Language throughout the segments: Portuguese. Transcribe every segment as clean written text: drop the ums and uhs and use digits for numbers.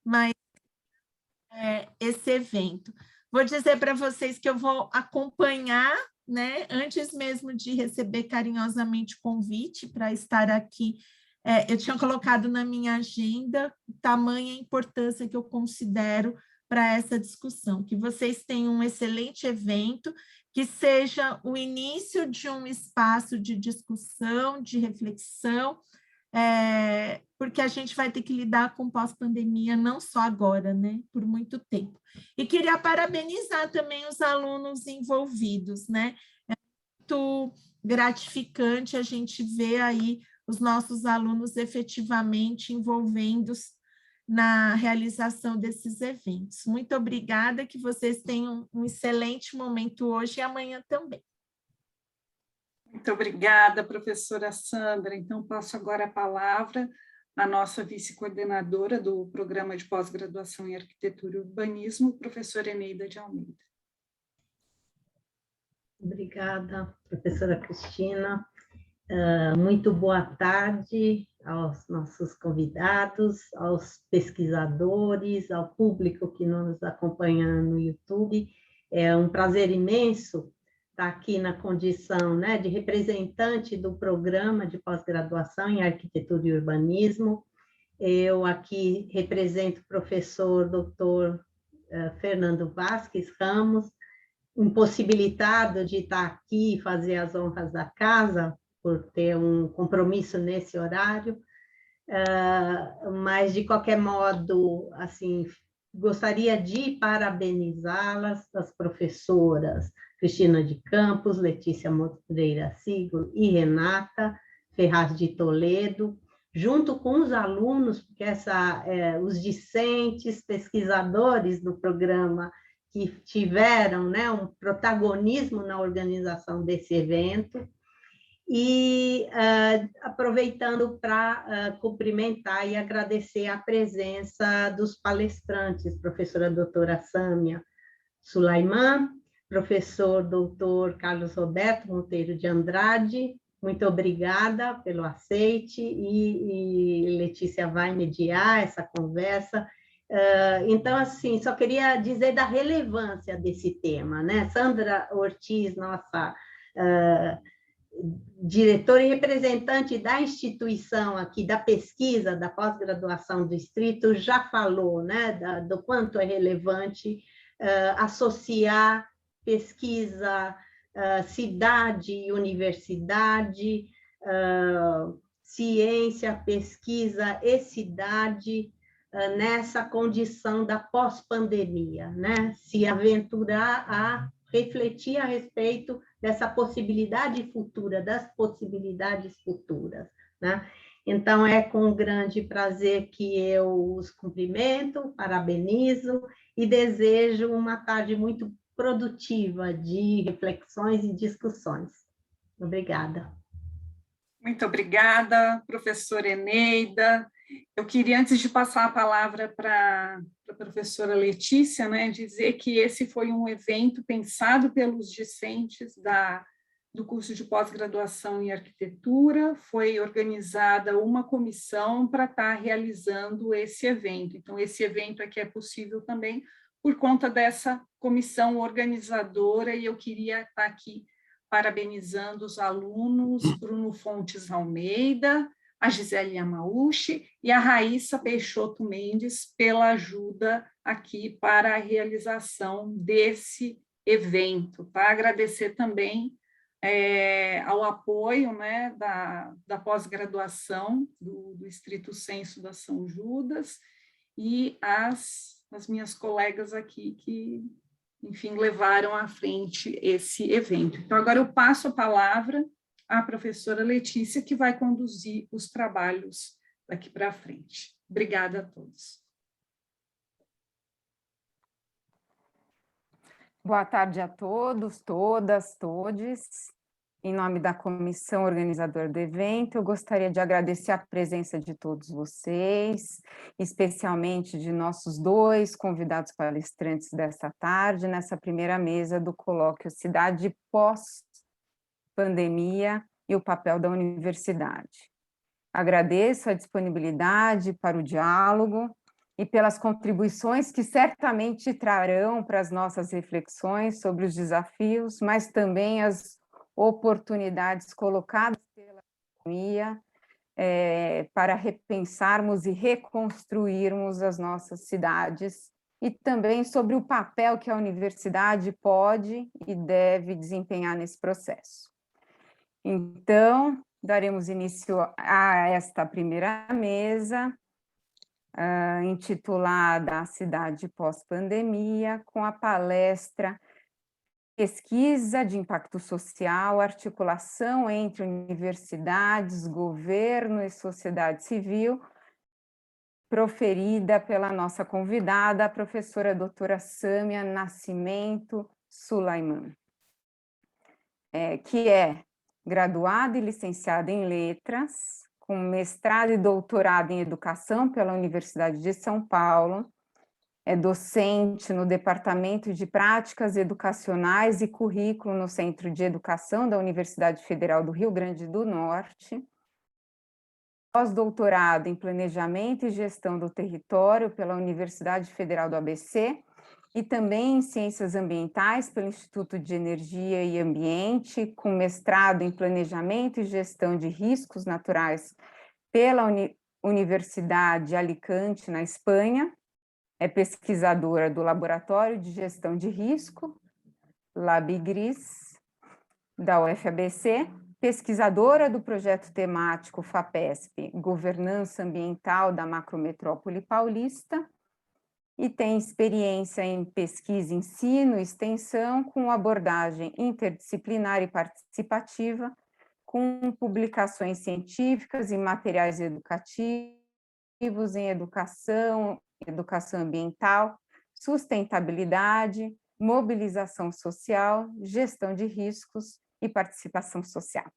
mas esse evento. Vou dizer para vocês que eu vou acompanhar, né, antes mesmo de receber carinhosamente o convite para estar aqui. Eu tinha colocado na minha agenda tamanha importância que eu considero para essa discussão, que vocês tenham um excelente evento, que seja o início de um espaço de discussão, de reflexão, porque a gente vai ter que lidar com pós-pandemia não só agora, né, por muito tempo. E queria parabenizar também os alunos envolvidos, né? É muito gratificante a gente ver aí os nossos alunos efetivamente envolvendo-se na realização desses eventos. Muito obrigada, que vocês tenham um excelente momento hoje e amanhã também. Muito obrigada, professora Sandra. Então, passo agora a palavra à nossa vice-coordenadora do Programa de Pós-Graduação em Arquitetura e Urbanismo, professora Eneida de Almeida. Obrigada, professora Cristina. Muito boa tarde aos nossos convidados, aos pesquisadores, ao público que nos acompanha no YouTube. É um prazer imenso estar aqui na condição, né, de representante do programa de pós-graduação em Arquitetura e Urbanismo. Eu aqui represento o professor Dr. Fernando Vasques Ramos, impossibilitado de estar aqui e fazer as honras da casa, por ter um compromisso nesse horário, mas, de qualquer modo, assim, gostaria de parabenizá-las, as professoras Cristina de Campos, Letícia Moreira Siglo e Renata Ferraz de Toledo, junto com os alunos, porque os discentes, pesquisadores do programa que tiveram, né, um protagonismo na organização desse evento, e aproveitando para cumprimentar e agradecer a presença dos palestrantes, professora doutora Sâmia Sulaiman, professor doutor Carlos Roberto Monteiro de Andrade, muito obrigada pelo aceite, e Letícia vai mediar essa conversa. Então, assim, só queria dizer da relevância desse tema, né? Sandra Ortiz, nossa diretora e representante da instituição aqui, da pesquisa, da pós-graduação do Distrito, já falou, né, do quanto é relevante associar pesquisa, cidade e universidade, ciência, pesquisa e cidade, nessa condição da pós-pandemia, né? Se aventurar a refletir a respeito dessa possibilidade futura, das possibilidades futuras, né? Então, é com grande prazer que eu os cumprimento, parabenizo e desejo uma tarde muito produtiva de reflexões e discussões. Obrigada. Muito obrigada, professora Eneida. Eu queria, antes de passar a palavra para a professora Letícia, né, dizer que esse foi um evento pensado pelos discentes do curso de pós-graduação em arquitetura, foi organizada uma comissão para estar realizando esse evento. Então, esse evento aqui é possível também por conta dessa comissão organizadora, e eu queria estar aqui parabenizando os alunos Bruno Fontes Almeida, a Gisele Yamauchi e a Raíssa Peixoto Mendes pela ajuda aqui para a realização desse evento. Tá? Agradecer também ao apoio, né, da pós-graduação do Estrito Senso da São Judas e as minhas colegas aqui que, enfim, levaram à frente esse evento. Então, agora eu passo a palavra à professora Letícia, que vai conduzir os trabalhos daqui para frente. Obrigada a todos. Boa tarde a todos, todas, todes. Em nome da comissão organizadora do evento, eu gostaria de agradecer a presença de todos vocês, especialmente de nossos dois convidados palestrantes desta tarde, nessa primeira mesa do colóquio Cidade Pós-Pandemia e o Papel da Universidade. Agradeço a disponibilidade para o diálogo e pelas contribuições que certamente trarão para as nossas reflexões sobre os desafios, mas também as oportunidades colocadas pela pandemia para repensarmos e reconstruirmos as nossas cidades, e também sobre o papel que a universidade pode e deve desempenhar nesse processo. Então, daremos início a esta primeira mesa, intitulada A Cidade Pós-Pandemia, com a palestra Pesquisa de Impacto Social, Articulação entre Universidades, Governo e Sociedade Civil, proferida pela nossa convidada, a professora doutora Sâmia Nascimento Sulaiman, que é graduada e licenciada em Letras, com mestrado e doutorado em Educação pela Universidade de São Paulo, é docente no Departamento de Práticas Educacionais e Currículo no Centro de Educação da Universidade Federal do Rio Grande do Norte, pós-doutorado em Planejamento e Gestão do Território pela Universidade Federal do ABC e também em Ciências Ambientais pelo Instituto de Energia e Ambiente, com mestrado em Planejamento e Gestão de Riscos Naturais pela Universidade de Alicante, na Espanha. É pesquisadora do Laboratório de Gestão de Risco, LabGRIS, da UFABC, pesquisadora do projeto temático FAPESP, Governança Ambiental da Macrometrópole Paulista, e tem experiência em pesquisa, ensino e extensão com abordagem interdisciplinar e participativa, com publicações científicas e materiais educativos em educação ambiental, sustentabilidade, mobilização social, gestão de riscos e participação social.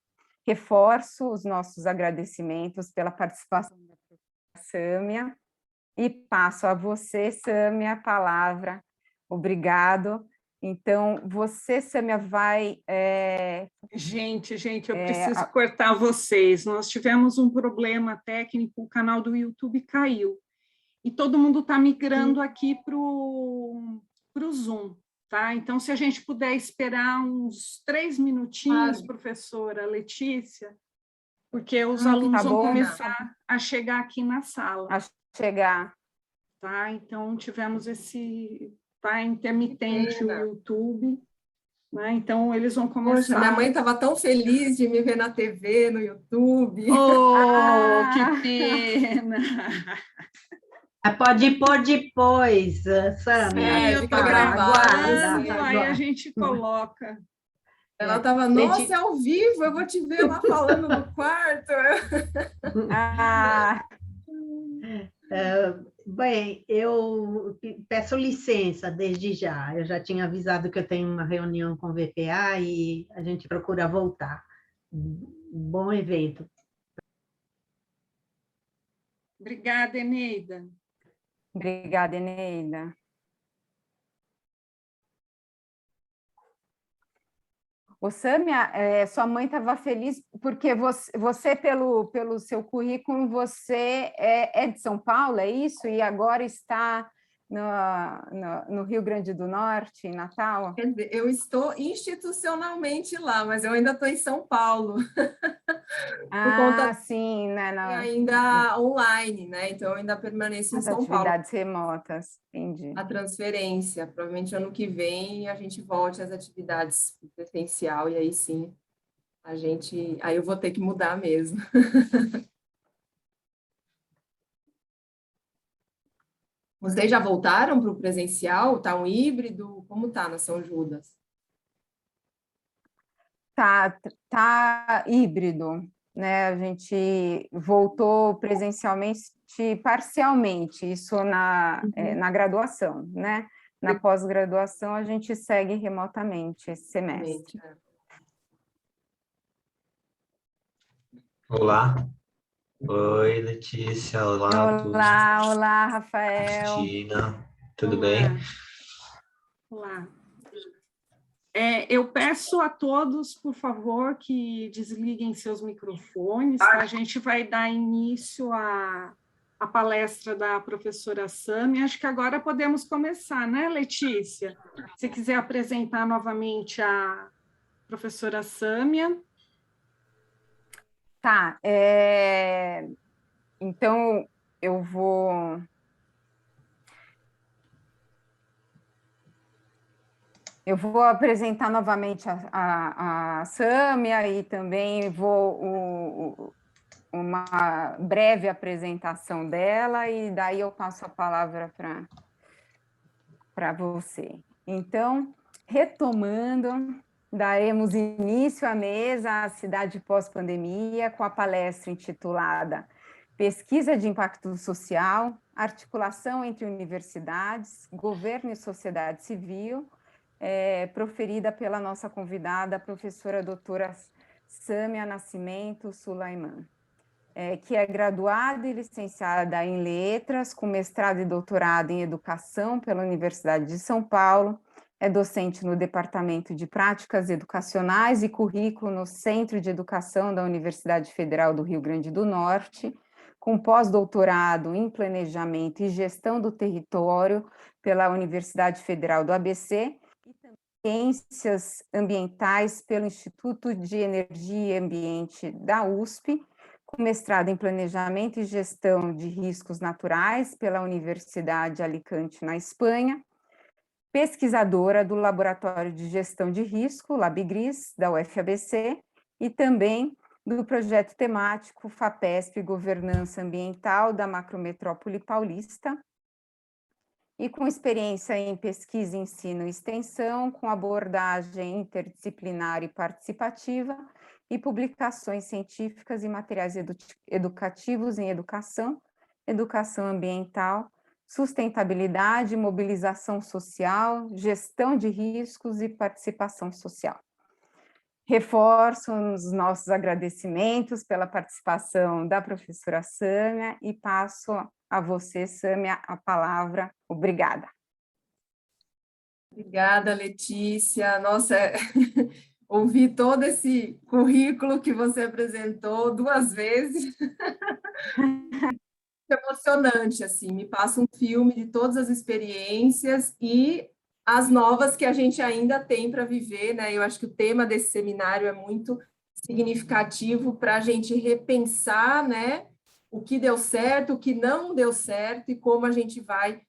Reforço os nossos agradecimentos pela participação da professora Sâmia e passo a você, Sâmia, a palavra. Obrigado. Então, você, Sâmia, vai... Gente, eu preciso cortar vocês. Nós tivemos um problema técnico, o canal do YouTube caiu. E todo mundo está migrando aqui para o Zoom, tá? Então, se a gente puder esperar uns 3 minutinhos, professora Letícia, porque os alunos vão começar a chegar aqui na sala. Tá? Então, tivemos esse... Tá intermitente o YouTube, né? Então, eles vão começar... Poxa, minha mãe estava tão feliz de me ver na TV, no YouTube. Oh, que pena! Pode pôr depois, Sâmia. Eu estou gravando, aí a gente coloca. Ela estava, nossa, é ao vivo, eu vou te ver lá falando no quarto. Bem, eu peço licença desde já. Eu já tinha avisado que eu tenho uma reunião com o VPA e a gente procura voltar. Bom evento. Obrigada, Eneida. Obrigada, Eneida. Ô, Sâmia, sua mãe estava feliz porque você pelo seu currículo, é de São Paulo, é isso? E agora está no Rio Grande do Norte, em Natal? Quer dizer, eu estou institucionalmente lá, mas eu ainda estou em São Paulo. Por conta sim, né? Ainda online, né? Então, eu ainda permaneço em São Paulo. Atividades remotas, entendi. A transferência, provavelmente ano que vem a gente volte às atividades presencial e aí sim, aí eu vou ter que mudar mesmo. Vocês já voltaram para o presencial? Está um híbrido? Como está na São Judas? Tá híbrido, né? A gente voltou presencialmente parcialmente, isso na graduação, né? Na pós-graduação, a gente segue remotamente esse semestre. Olá. Oi, Letícia. Olá a todos. Olá, Rafael. Cristina, tudo bem? Olá. Eu peço a todos, por favor, que desliguem seus microfones. Tá? A gente vai dar início à a palestra da professora Sâmia. Acho que agora podemos começar, né, Letícia? Se quiser apresentar novamente a professora Sâmia. Tá, então eu vou apresentar novamente a Sâmia e também vou uma breve apresentação dela e daí eu passo a palavra para você. Então, retomando, daremos início à mesa, a cidade pós-pandemia, com a palestra intitulada Pesquisa de Impacto Social, Articulação entre Universidades, Governo e Sociedade Civil, proferida pela nossa convidada, a professora doutora Sâmia Nascimento Sulaiman, que é graduada e licenciada em Letras, com mestrado e doutorado em Educação pela Universidade de São Paulo, é docente no Departamento de Práticas Educacionais e Currículo no Centro de Educação da Universidade Federal do Rio Grande do Norte, com pós-doutorado em Planejamento e Gestão do Território pela Universidade Federal do ABC, e também Ciências Ambientais pelo Instituto de Energia e Ambiente da USP, com mestrado em Planejamento e Gestão de Riscos Naturais pela Universidade de Alicante, na Espanha, pesquisadora do Laboratório de Gestão de Risco, LabGRIS, da UFABC, e também do projeto temático FAPESP Governança Ambiental da Macrometrópole Paulista, e com experiência em pesquisa, ensino e extensão, com abordagem interdisciplinar e participativa, e publicações científicas e materiais educativos em educação, educação ambiental, sustentabilidade, mobilização social, gestão de riscos e participação social. Reforço os nossos agradecimentos pela participação da professora Sâmia e passo a você, Sâmia, a palavra. Obrigada. Obrigada, Letícia. Nossa, ouvi todo esse currículo que você apresentou 2 vezes. Emocionante, assim, me passa um filme de todas as experiências e as novas que a gente ainda tem para viver, né? Eu acho que o tema desse seminário é muito significativo para a gente repensar, né, o que deu certo, o que não deu certo e como a gente vai,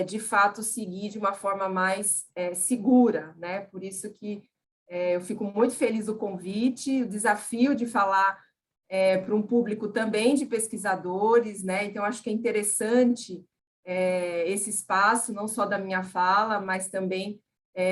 de fato, seguir de uma forma mais segura, né? Por isso que eu fico muito feliz do convite, o desafio de falar para um público também de pesquisadores, né? Então, acho que é interessante esse espaço, não só da minha fala, mas também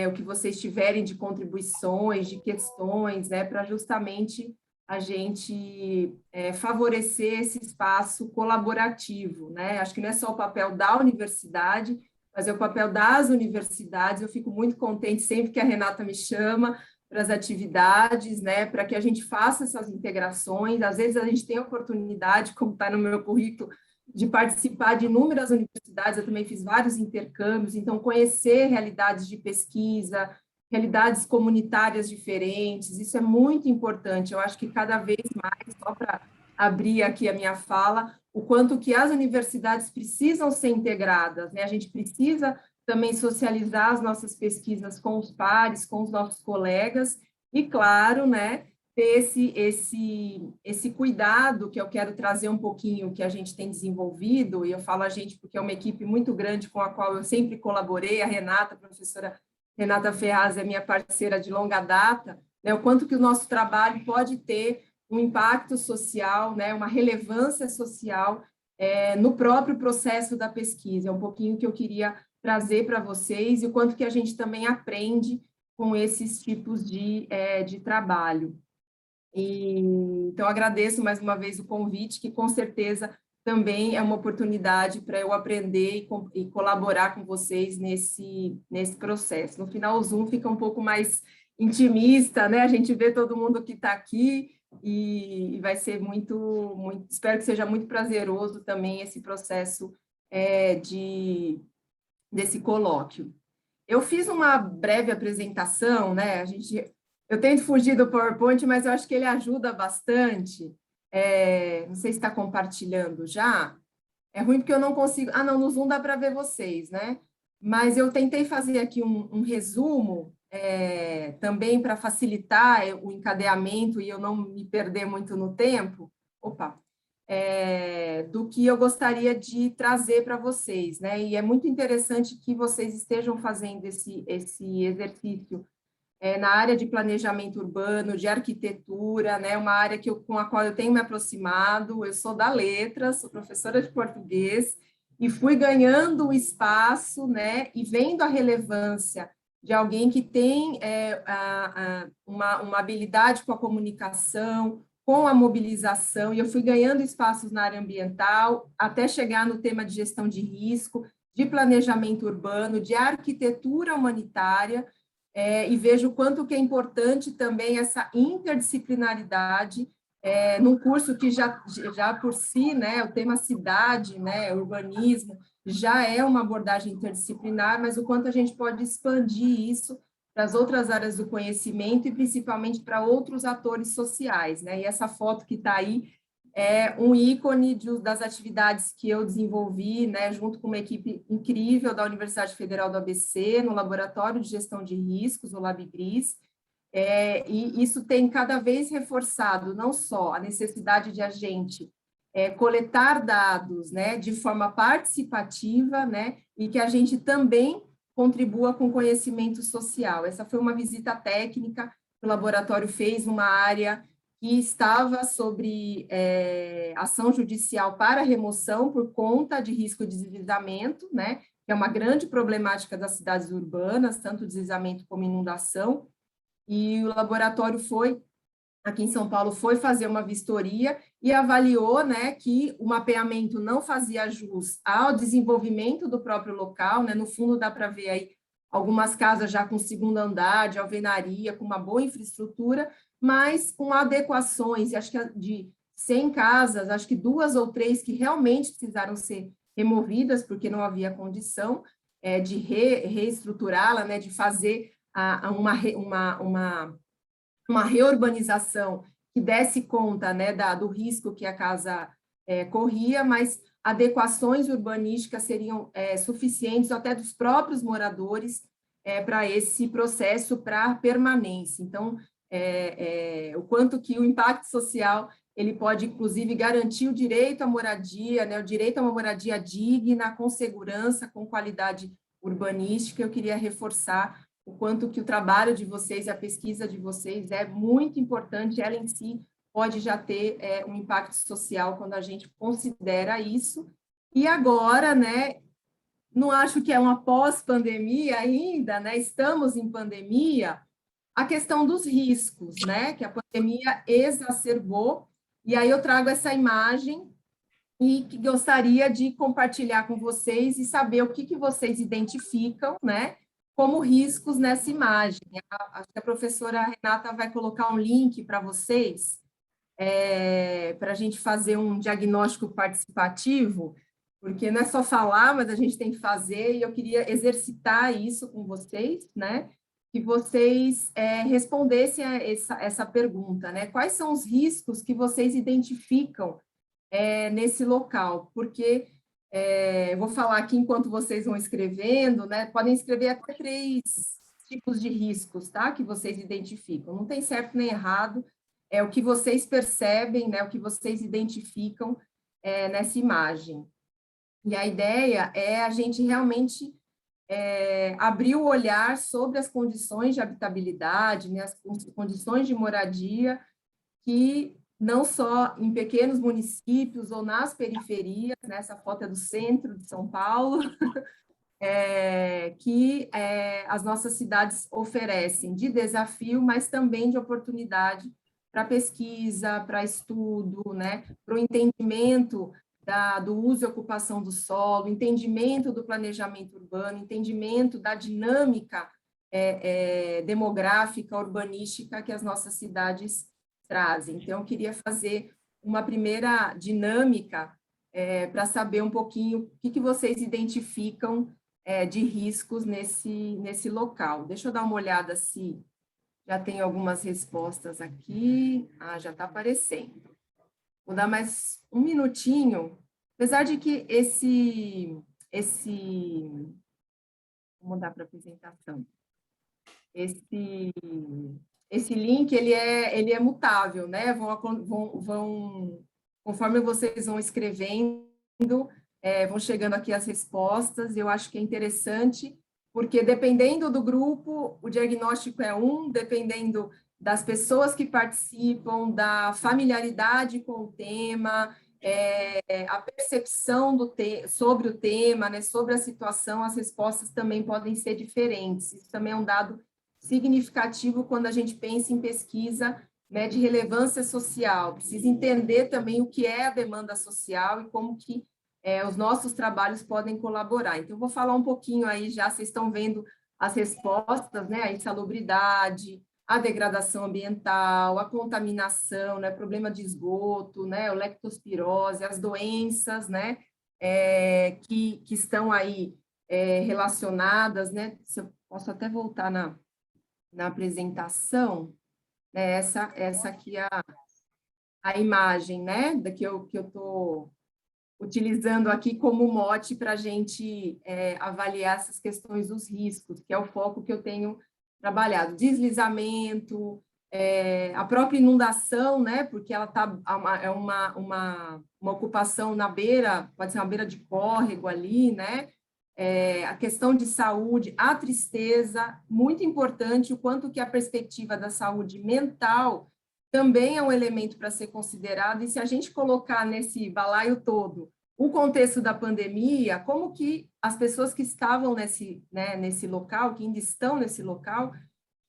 o que vocês tiverem de contribuições, de questões, né? Para justamente a gente favorecer esse espaço colaborativo, né? Acho que não é só o papel da universidade, mas é o papel das universidades. Eu fico muito contente sempre que a Renata me chama para as atividades, né, para que a gente faça essas integrações. Às vezes a gente tem a oportunidade, como está no meu currículo, de participar de inúmeras universidades, eu também fiz vários intercâmbios, então conhecer realidades de pesquisa, realidades comunitárias diferentes, isso é muito importante. Eu acho que cada vez mais, só para abrir aqui a minha fala, o quanto que as universidades precisam ser integradas, né? A gente precisa também socializar as nossas pesquisas com os pares, com os nossos colegas, e, claro, né, ter esse cuidado que eu quero trazer um pouquinho que a gente tem desenvolvido, e eu falo a gente porque é uma equipe muito grande com a qual eu sempre colaborei, a Renata, a professora Renata Ferraz é minha parceira de longa data, né, o quanto que o nosso trabalho pode ter um impacto social, né, uma relevância social no próprio processo da pesquisa. É um pouquinho que eu queria trazer para vocês e o quanto que a gente também aprende com esses tipos de trabalho. Então, agradeço mais uma vez o convite, que com certeza também é uma oportunidade para eu aprender e colaborar com vocês nesse processo. No final, o Zoom fica um pouco mais intimista, né? A gente vê todo mundo que está aqui e vai ser muito, espero que seja muito prazeroso também esse processo desse colóquio. Eu fiz uma breve apresentação, né? Eu tento fugir do PowerPoint, mas eu acho que ele ajuda bastante. Não sei se está compartilhando já. É ruim porque eu não consigo... Ah, não, no Zoom dá para ver vocês, né? Mas eu tentei fazer aqui um resumo, também para facilitar o encadeamento e eu não me perder muito no tempo. Opa! Do que eu gostaria de trazer para vocês, né? E é muito interessante que vocês estejam fazendo esse exercício na área de planejamento urbano, de arquitetura, né? Uma área com a qual eu tenho me aproximado. Eu sou da Letras, sou professora de português, e fui ganhando o espaço, né? E vendo a relevância de alguém que tem uma habilidade com a comunicação, com a mobilização, e eu fui ganhando espaços na área ambiental, até chegar no tema de gestão de risco, de planejamento urbano, de arquitetura humanitária, e vejo o quanto que é importante também essa interdisciplinaridade, num curso que já por si, né, o tema cidade, né, urbanismo, já é uma abordagem interdisciplinar, mas o quanto a gente pode expandir isso para as outras áreas do conhecimento e principalmente para outros atores sociais, né? E essa foto que está aí é um ícone das atividades que eu desenvolvi, né, junto com uma equipe incrível da Universidade Federal do ABC, no Laboratório de Gestão de Riscos, o LabGRIS, e isso tem cada vez reforçado não só a necessidade de a gente coletar dados, né, de forma participativa, né, e que a gente também contribua com conhecimento social. Essa foi uma visita técnica que o laboratório fez numa área que estava sobre ação judicial para remoção por conta de risco de deslizamento, né, que é uma grande problemática das cidades urbanas, tanto deslizamento como inundação, e o laboratório aqui em São Paulo, foi fazer uma vistoria e avaliou, né, que o mapeamento não fazia jus ao desenvolvimento do próprio local, né, no fundo dá para ver aí algumas casas já com segundo andar, de alvenaria, com uma boa infraestrutura, mas com adequações, acho que de 100 casas, acho que 2 ou 3 que realmente precisaram ser removidas, porque não havia condição de reestruturá-la, né, de fazer uma reurbanização que desse conta, né, do risco que a casa corria, mas adequações urbanísticas seriam suficientes, até dos próprios moradores, para esse processo para permanência. Então, o quanto que o impacto social ele pode, inclusive, garantir o direito à moradia, né, o direito a uma moradia digna, com segurança, com qualidade urbanística. Eu queria reforçar o quanto que o trabalho de vocês, a pesquisa de vocês é muito importante, ela em si pode já ter um impacto social quando a gente considera isso. E agora, né, não acho que é uma pós-pandemia ainda, né, estamos em pandemia, a questão dos riscos, né, que a pandemia exacerbou, e aí eu trago essa imagem e que gostaria de compartilhar com vocês e saber o que vocês identificam, né, como riscos nessa imagem. Acho que a professora Renata vai colocar um link para vocês, para a gente fazer um diagnóstico participativo, porque não é só falar, mas a gente tem que fazer, e eu queria exercitar isso com vocês, né? Que vocês respondessem a essa pergunta, né? Quais são os riscos que vocês identificam nesse local? Porque eu vou falar aqui enquanto vocês vão escrevendo, né? Podem escrever até 3 tipos de riscos, tá? Que vocês identificam. Não tem certo nem errado, é o que vocês percebem, né? O que vocês identificam nessa imagem. E a ideia é a gente realmente abrir o olhar sobre as condições de habitabilidade, né? As condições de moradia que não só em pequenos municípios ou nas periferias, né, essa foto é do centro de São Paulo, que as nossas cidades oferecem de desafio, mas também de oportunidade para pesquisa, para estudo, né, para o entendimento do uso e ocupação do solo, entendimento do planejamento urbano, entendimento da dinâmica demográfica, urbanística que as nossas cidades trazem. Então, eu queria fazer uma primeira dinâmica para saber um pouquinho o que vocês identificam de riscos nesse local. Deixa eu dar uma olhada se já tem algumas respostas aqui. Ah, já está aparecendo. Vou dar mais um minutinho. Apesar de que vou mudar para a apresentação. Esse link, ele é mutável, né? Conforme vocês vão escrevendo, vão chegando aqui as respostas. Eu acho que é interessante, porque dependendo do grupo, o diagnóstico é dependendo das pessoas que participam, da familiaridade com o tema, a percepção sobre o tema, né, sobre a situação, as respostas também podem ser diferentes. Isso também é um dado significativo quando a gente pensa em pesquisa, né, de relevância social. Precisa entender também o que é a demanda social e como que os nossos trabalhos podem colaborar. Então, eu vou falar um pouquinho aí já, vocês estão vendo as respostas, né, a insalubridade, a degradação ambiental, a contaminação, né, problema de esgoto, né, a leptospirose, as doenças, né, que estão aí relacionadas, né, se eu posso até voltar na apresentação, né, essa aqui é a imagem, né, que eu estou utilizando aqui como mote para a gente avaliar essas questões dos riscos, que é o foco que eu tenho trabalhado, deslizamento, a própria inundação, né, porque ela é uma ocupação na beira, pode ser uma beira de córrego ali, né, a questão de saúde, a tristeza, muito importante, o quanto que a perspectiva da saúde mental também é um elemento para ser considerado, e se a gente colocar nesse balaio todo o contexto da pandemia, como que as pessoas que estavam nesse local, que ainda estão nesse local,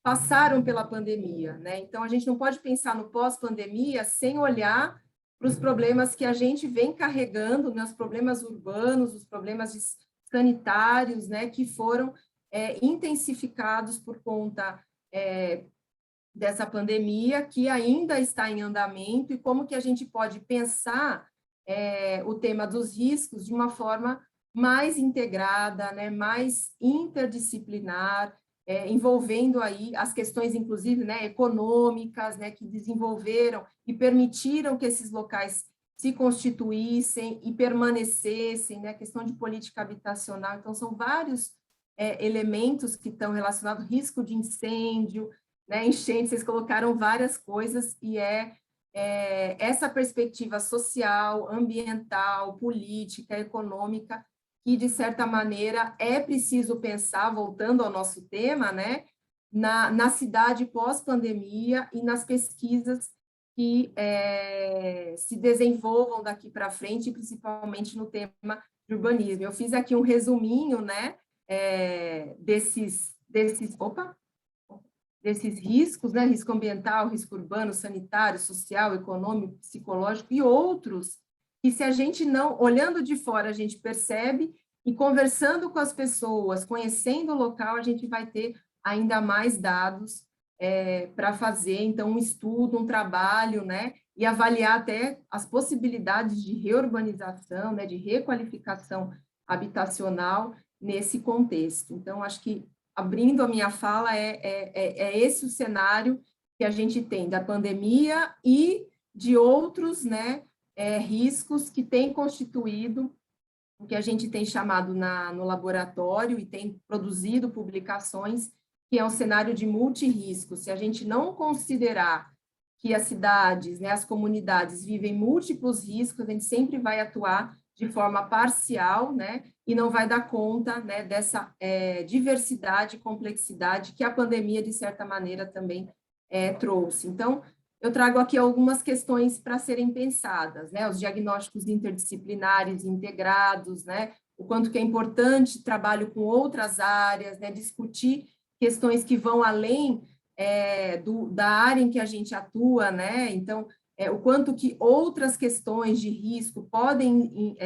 passaram pela pandemia, né? Então, a gente não pode pensar no pós-pandemia sem olhar para os problemas que a gente vem carregando, né? Os problemas urbanos, os problemas sanitários, né? Que foram intensificados por conta dessa pandemia, que ainda está em andamento, e como que a gente pode pensar o tema dos riscos de uma forma mais integrada, né, mais interdisciplinar, envolvendo aí as questões, inclusive, né, econômicas, né, que desenvolveram e permitiram que esses locais se constituíssem e permanecessem, né, a questão de política habitacional. Então, são vários elementos que estão relacionados, risco de incêndio, né, enchente, vocês colocaram várias coisas, e essa perspectiva social, ambiental, política, econômica, que, de certa maneira, é preciso pensar, voltando ao nosso tema, né, na cidade pós-pandemia e nas pesquisas que se desenvolvam daqui para frente, principalmente no tema de urbanismo. Eu fiz aqui um resuminho, né, desses riscos, né, risco ambiental, risco urbano, sanitário, social, econômico, psicológico e outros, que se a gente não, olhando de fora, a gente percebe, e conversando com as pessoas, conhecendo o local, a gente vai ter ainda mais dados para fazer, então, um estudo, um trabalho, né, e avaliar até as possibilidades de reurbanização, né, de requalificação habitacional nesse contexto. Então, acho que abrindo a minha fala, é esse o cenário que a gente tem da pandemia e de outros, né, riscos que têm constituído o que a gente tem chamado no laboratório e tem produzido publicações, que é um cenário de multirrisco. Se a gente não considerar que as cidades, né, as comunidades vivem múltiplos riscos, a gente sempre vai atuar de forma parcial, né, e não vai dar conta, né, dessa diversidade e complexidade que a pandemia, de certa maneira, também trouxe. Então, eu trago aqui algumas questões para serem pensadas, né, os diagnósticos interdisciplinares integrados, né, o quanto que é importante trabalho com outras áreas, né, discutir questões que vão além da área em que a gente atua, né, então, o quanto que outras questões de risco podem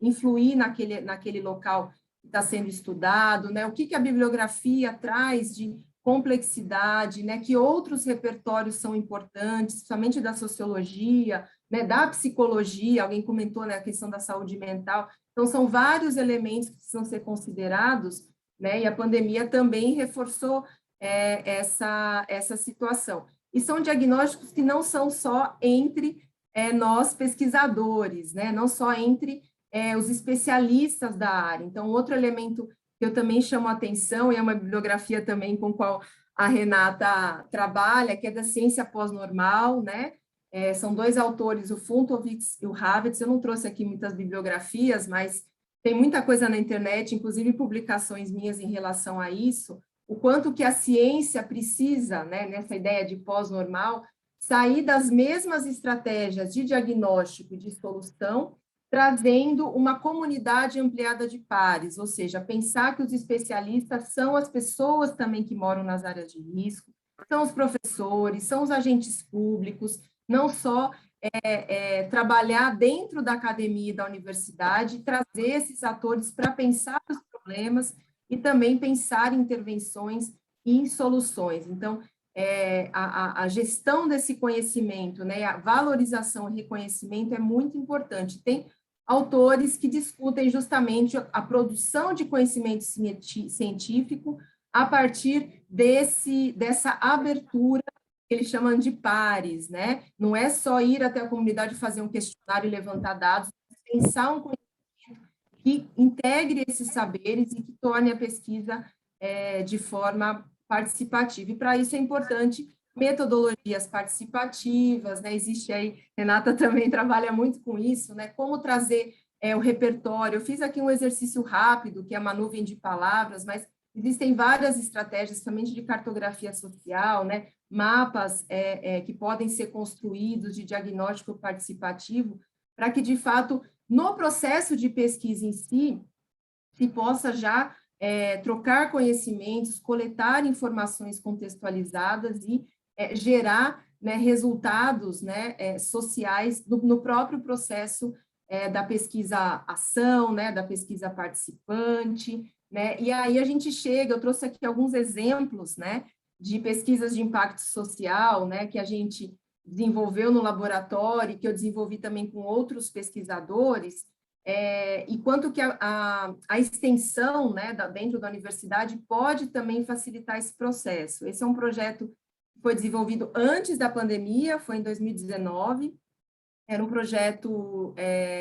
influir naquele local que está sendo estudado, né? O que a bibliografia traz de complexidade, né? Que outros repertórios são importantes, principalmente da sociologia, né? Da psicologia, alguém comentou, né, a questão da saúde mental. Então, são vários elementos que precisam ser considerados, né? E a pandemia também reforçou essa situação. E são diagnósticos que não são só entre nós pesquisadores, né? Não só entre os especialistas da área. Então, outro elemento que eu também chamo a atenção, e é uma bibliografia também com qual a Renata trabalha, que é da ciência pós-normal, né? São dois autores, o Funtovitz e o Havertz. Eu não trouxe aqui muitas bibliografias, mas tem muita coisa na internet, inclusive publicações minhas em relação a isso, o quanto que a ciência precisa, né, nessa ideia de pós-normal, sair das mesmas estratégias de diagnóstico e de solução, trazendo uma comunidade ampliada de pares, ou seja, pensar que os especialistas são as pessoas também que moram nas áreas de risco, são os professores, são os agentes públicos, não só trabalhar dentro da academia e da universidade, trazer esses atores para pensar os problemas e também pensar em intervenções e em soluções. Então, a gestão desse conhecimento, né, a valorização e reconhecimento é muito importante. Tem autores que discutem justamente a produção de conhecimento científico a partir dessa abertura que eles chamam de pares, né? Não é só ir até a comunidade fazer um questionário e levantar dados, mas pensar um conhecimento que integre esses saberes e que torne a pesquisa de forma participativa. E para isso é importante metodologias participativas, né? Existe aí, Renata também trabalha muito com isso, né? Como trazer o repertório. Eu fiz aqui um exercício rápido, que é uma nuvem de palavras, mas existem várias estratégias também de cartografia social, né? Mapas que podem ser construídos de diagnóstico participativo, para que, de fato, no processo de pesquisa em si, se possa já trocar conhecimentos, coletar informações contextualizadas e gerar, né, resultados, né, sociais no próprio processo da pesquisa-ação, né, da pesquisa participante, né? E aí a gente chega, eu trouxe aqui alguns exemplos, né, de pesquisas de impacto social, né, que a gente desenvolveu no laboratório, que eu desenvolvi também com outros pesquisadores, e quanto que a extensão, né, dentro da universidade pode também facilitar esse processo. Esse é um projeto que foi desenvolvido antes da pandemia, foi em 2019, era um projeto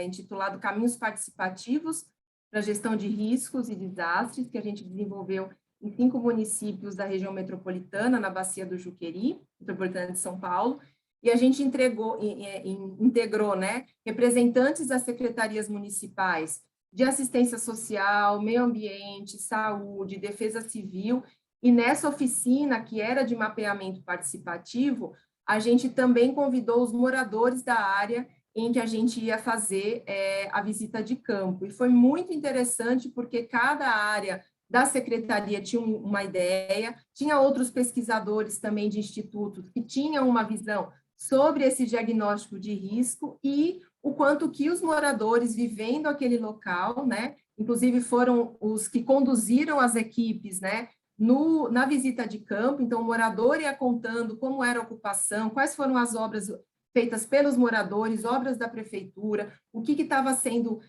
intitulado Caminhos Participativos para a Gestão de Riscos e Desastres, que a gente desenvolveu em 5 municípios da região metropolitana, na Bacia do Juqueri, metropolitana de São Paulo, e a gente integrou, né, representantes das secretarias municipais de assistência social, meio ambiente, saúde, defesa civil, e nessa oficina, que era de mapeamento participativo, a gente também convidou os moradores da área em que a gente ia fazer a visita de campo. E foi muito interessante, porque cada área da secretaria tinha uma ideia, tinha outros pesquisadores também de institutos que tinham uma visão sobre esse diagnóstico de risco e o quanto que os moradores vivendo aquele local, né, inclusive foram os que conduziram as equipes, né, na visita de campo. Então o morador ia contando como era a ocupação, quais foram as obras feitas pelos moradores, obras da prefeitura, o que estava sendo,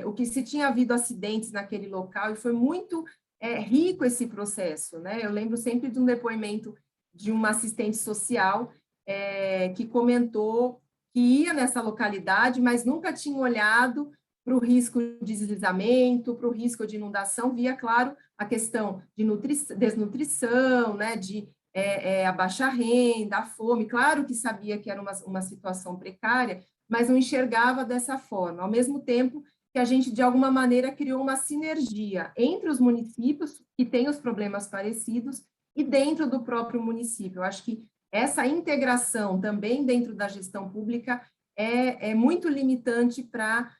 o que se tinha havido acidentes naquele local, e foi muito rico esse processo, né? Eu lembro sempre de um depoimento de uma assistente social que comentou que ia nessa localidade, mas nunca tinha olhado para o risco de deslizamento, para o risco de inundação, via, claro, a questão de desnutrição, né, de a baixa renda, a fome, claro que sabia que era uma situação precária, mas não enxergava dessa forma, ao mesmo tempo que a gente, de alguma maneira, criou uma sinergia entre os municípios, que têm os problemas parecidos, e dentro do próprio município. Eu acho que essa integração também dentro da gestão pública é muito limitante para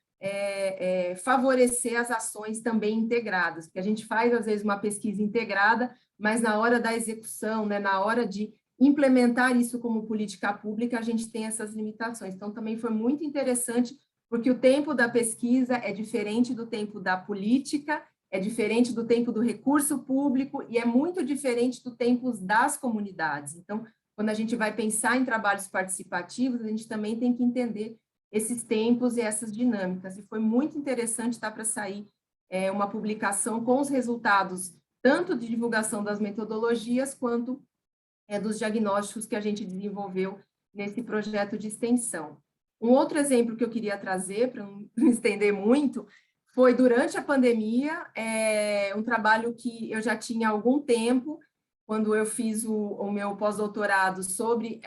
favorecer as ações também integradas, porque a gente faz, às vezes, uma pesquisa integrada, mas na hora da execução, né, na hora de implementar isso como política pública, a gente tem essas limitações. Então, também foi muito interessante, porque o tempo da pesquisa é diferente do tempo da política, é diferente do tempo do recurso público e é muito diferente do tempo das comunidades. Então, quando a gente vai pensar em trabalhos participativos, a gente também tem que entender esses tempos e essas dinâmicas. E foi muito interessante estar para sair uma publicação com os resultados tanto de divulgação das metodologias, quanto dos diagnósticos que a gente desenvolveu nesse projeto de extensão. Um outro exemplo que eu queria trazer, para não me estender muito, foi durante a pandemia, um trabalho que eu já tinha há algum tempo, quando eu fiz o meu pós-doutorado sobre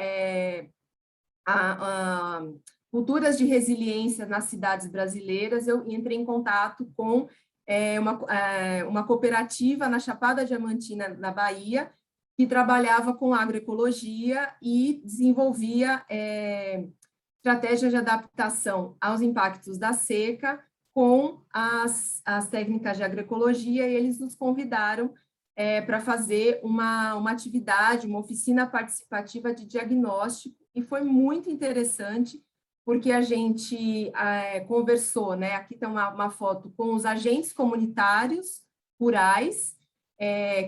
culturas de resiliência nas cidades brasileiras, eu entrei em contato com uma cooperativa na Chapada Diamantina, na Bahia, que trabalhava com agroecologia e desenvolvia estratégias de adaptação aos impactos da seca com as técnicas de agroecologia, e eles nos convidaram para fazer uma atividade, uma oficina participativa de diagnóstico, e foi muito interessante, porque a gente conversou, né? Aqui tem uma foto com os agentes comunitários rurais,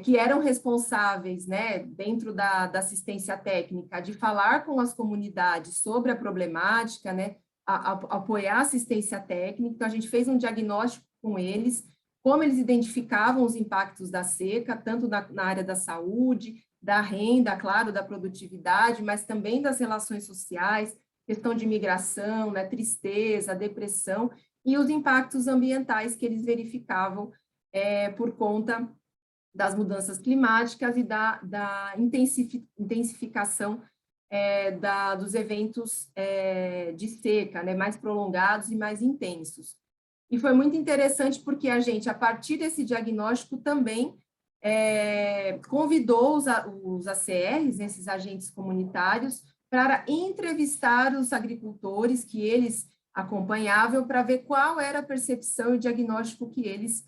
que eram responsáveis, né, dentro da assistência técnica, de falar com as comunidades sobre a problemática, né, apoiar a assistência técnica. Então, a gente fez um diagnóstico com eles, como eles identificavam os impactos da seca, tanto na área da saúde, da renda, claro, da produtividade, mas também das relações sociais, questão de migração, né, tristeza, depressão, e os impactos ambientais que eles verificavam por conta das mudanças climáticas e da intensificação dos eventos de seca, né, mais prolongados e mais intensos. E foi muito interessante porque a gente, a partir desse diagnóstico, também convidou os ACRs, esses agentes comunitários, para entrevistar os agricultores que eles acompanhavam, para ver qual era a percepção e diagnóstico que eles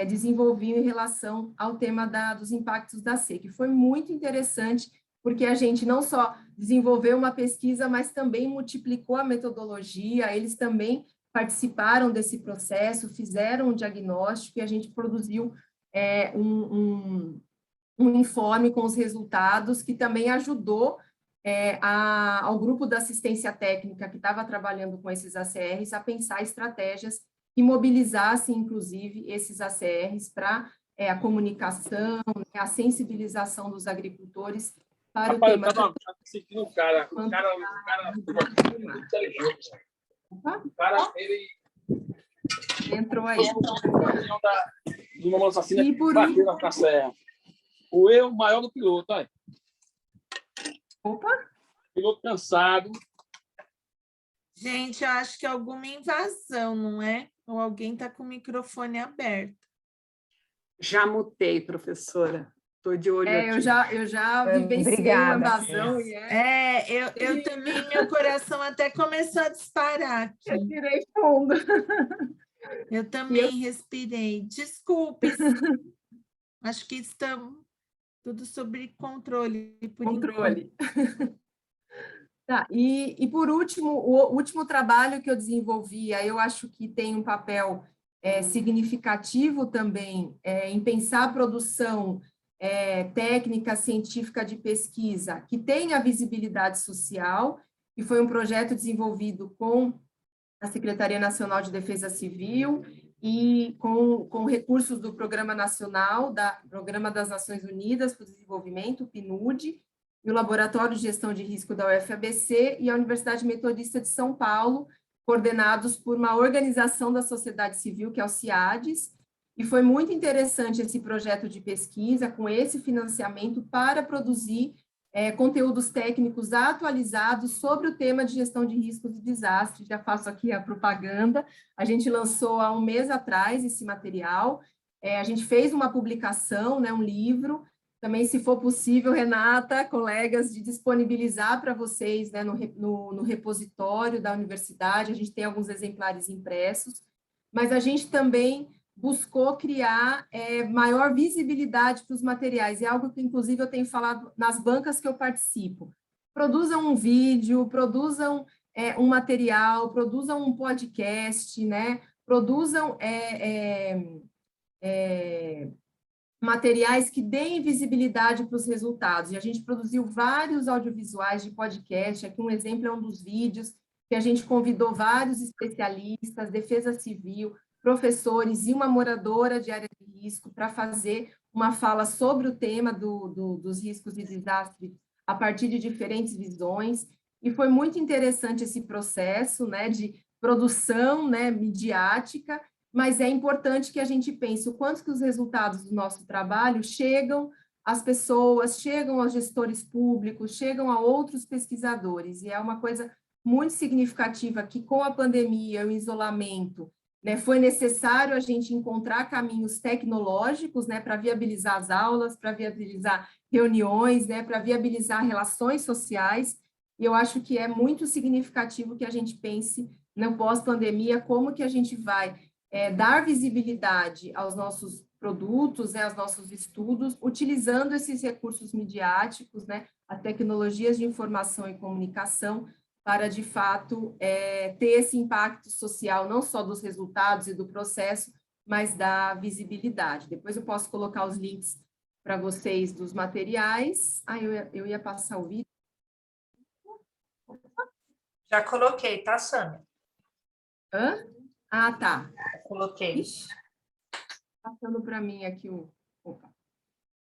desenvolviam em relação ao tema dos impactos da seca. E foi muito interessante, porque a gente não só desenvolveu uma pesquisa, mas também multiplicou a metodologia, eles também participaram desse processo, fizeram um diagnóstico, e a gente produziu um informe com os resultados, que também ajudou ao grupo da assistência técnica que estava trabalhando com esses ACRs a pensar estratégias que mobilizassem, inclusive, esses ACRs para a comunicação, a sensibilização dos agricultores para o tema. Eu sentindo o cara muito inteligente. O cara, ele entrou aí. De uma assassina E que por bateu na serra. O erro maior do piloto, olha. Opa! Piloto cansado. Gente, eu acho que é alguma invasão, não é? Ou alguém está com o microfone aberto. Já mutei, professora. Estou de olho aqui. Eu já vivenciei uma invasão. Eu também, meu coração até começou a disparar aqui. Respirei fundo. Eu também respirei. Desculpe. Acho que estamos tudo sob controle. Controle. Tá, e por último, o último trabalho que eu desenvolvi, eu acho que tem um papel significativo também em pensar a produção técnica científica de pesquisa que tenha visibilidade social, e foi um projeto desenvolvido com a Secretaria Nacional de Defesa Civil e com recursos do Programa Nacional, Programa das Nações Unidas para o Desenvolvimento, o PNUD, e o Laboratório de Gestão de Risco da UFABC e a Universidade Metodista de São Paulo, coordenados por uma organização da sociedade civil, que é o CIADES, e foi muito interessante esse projeto de pesquisa, com esse financiamento, para produzir conteúdos técnicos atualizados sobre o tema de gestão de riscos e desastres. Já faço aqui a propaganda. A gente lançou há um mês atrás esse material. A gente fez uma publicação, né, um livro. Também, se for possível, Renata, colegas, de disponibilizar para vocês, né, no repositório da universidade. A gente tem alguns exemplares impressos, mas a gente também buscou criar maior visibilidade para os materiais, é algo que, inclusive, eu tenho falado nas bancas que eu participo. Produzam um vídeo, produzam um material, produzam um podcast, né? Produzam materiais que deem visibilidade para os resultados. E a gente produziu vários audiovisuais de podcast, aqui um exemplo é um dos vídeos, que a gente convidou vários especialistas, defesa civil, professores e uma moradora de área de risco para fazer uma fala sobre o tema dos riscos e desastres a partir de diferentes visões. e foi muito interessante esse processo, né, de produção, né, midiática, mas é importante que a gente pense o quanto que os resultados do nosso trabalho chegam às pessoas, chegam aos gestores públicos, chegam a outros pesquisadores, e é uma coisa muito significativa que com a pandemia, o isolamento, né, foi necessário a gente encontrar caminhos tecnológicos, né, para viabilizar as aulas, para viabilizar reuniões, né, para viabilizar relações sociais, e eu acho que é muito significativo que a gente pense no pós-pandemia, como que a gente vai dar visibilidade aos nossos produtos, né, aos nossos estudos, utilizando esses recursos midiáticos, né, as tecnologias de informação e comunicação, para, de fato, ter esse impacto social, não só dos resultados e do processo, mas da visibilidade. Depois eu posso colocar os links para vocês dos materiais. Eu ia passar o vídeo. Já coloquei, tá, Sâmia? Hã? Ah, tá. Coloquei. Ixi, passando para mim aqui o... Opa.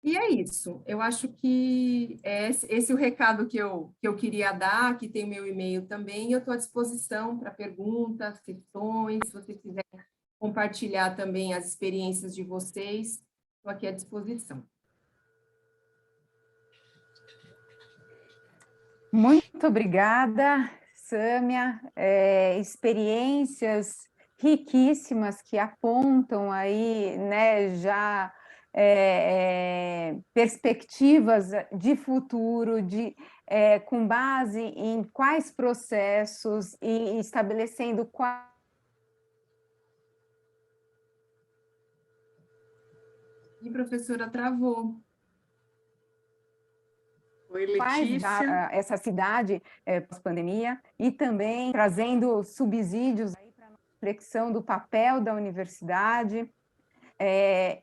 E é isso, eu acho que esse é o recado que eu queria dar, aqui tem meu e-mail também, e eu estou à disposição para perguntas, questões, se vocês quiserem compartilhar também as experiências de vocês, estou aqui à disposição. Muito obrigada, Sâmia. Experiências riquíssimas que apontam aí, né, já perspectivas de futuro, com base em quais processos e estabelecendo quais... E professora travou. Oi, Letícia. Essa cidade pós-pandemia, e também trazendo subsídios para a reflexão do papel da universidade,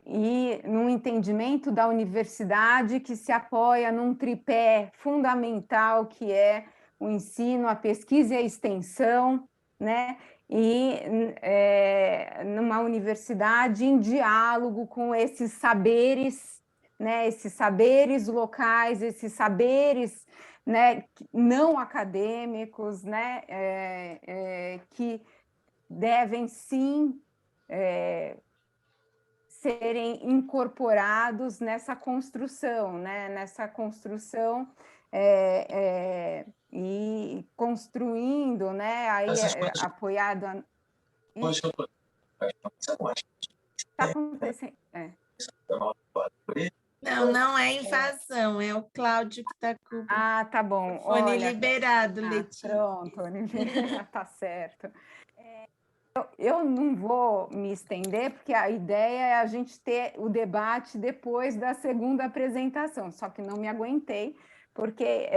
e num entendimento da universidade que se apoia num tripé fundamental, que é o ensino, a pesquisa e a extensão, né? E numa universidade em diálogo com esses saberes, né, esses saberes locais, esses saberes, né, não acadêmicos, né, que devem sim serem incorporados nessa construção, né, e construindo, né, aí apoiado... Está acontecendo... Não é invasão, é o Cláudio que está com Ah, tá bom. o fone Olha, liberado, Letícia. Pronto, tá certo. Eu não vou me estender, porque a ideia é a gente ter o debate depois da segunda apresentação, só que não me aguentei, porque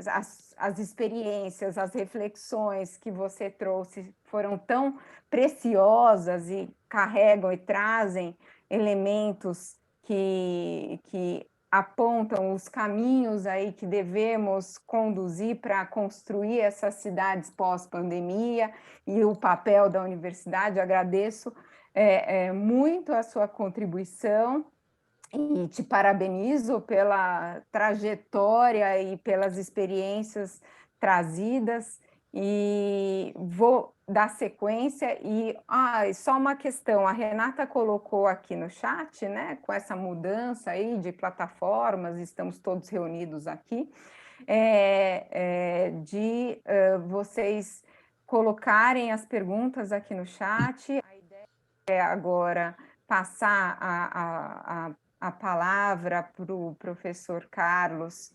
as experiências, as reflexões que você trouxe foram tão preciosas e carregam e trazem elementos que apontam os caminhos aí que devemos conduzir para construir essas cidades pós-pandemia e o papel da universidade. Agradeço muito a sua contribuição e te parabenizo pela trajetória e pelas experiências trazidas, e vou dar sequência. E só uma questão, a Renata colocou aqui no chat, né, com essa mudança aí de plataformas, estamos todos reunidos aqui, de vocês colocarem as perguntas aqui no chat. A ideia é agora passar a palavra para o professor Carlos,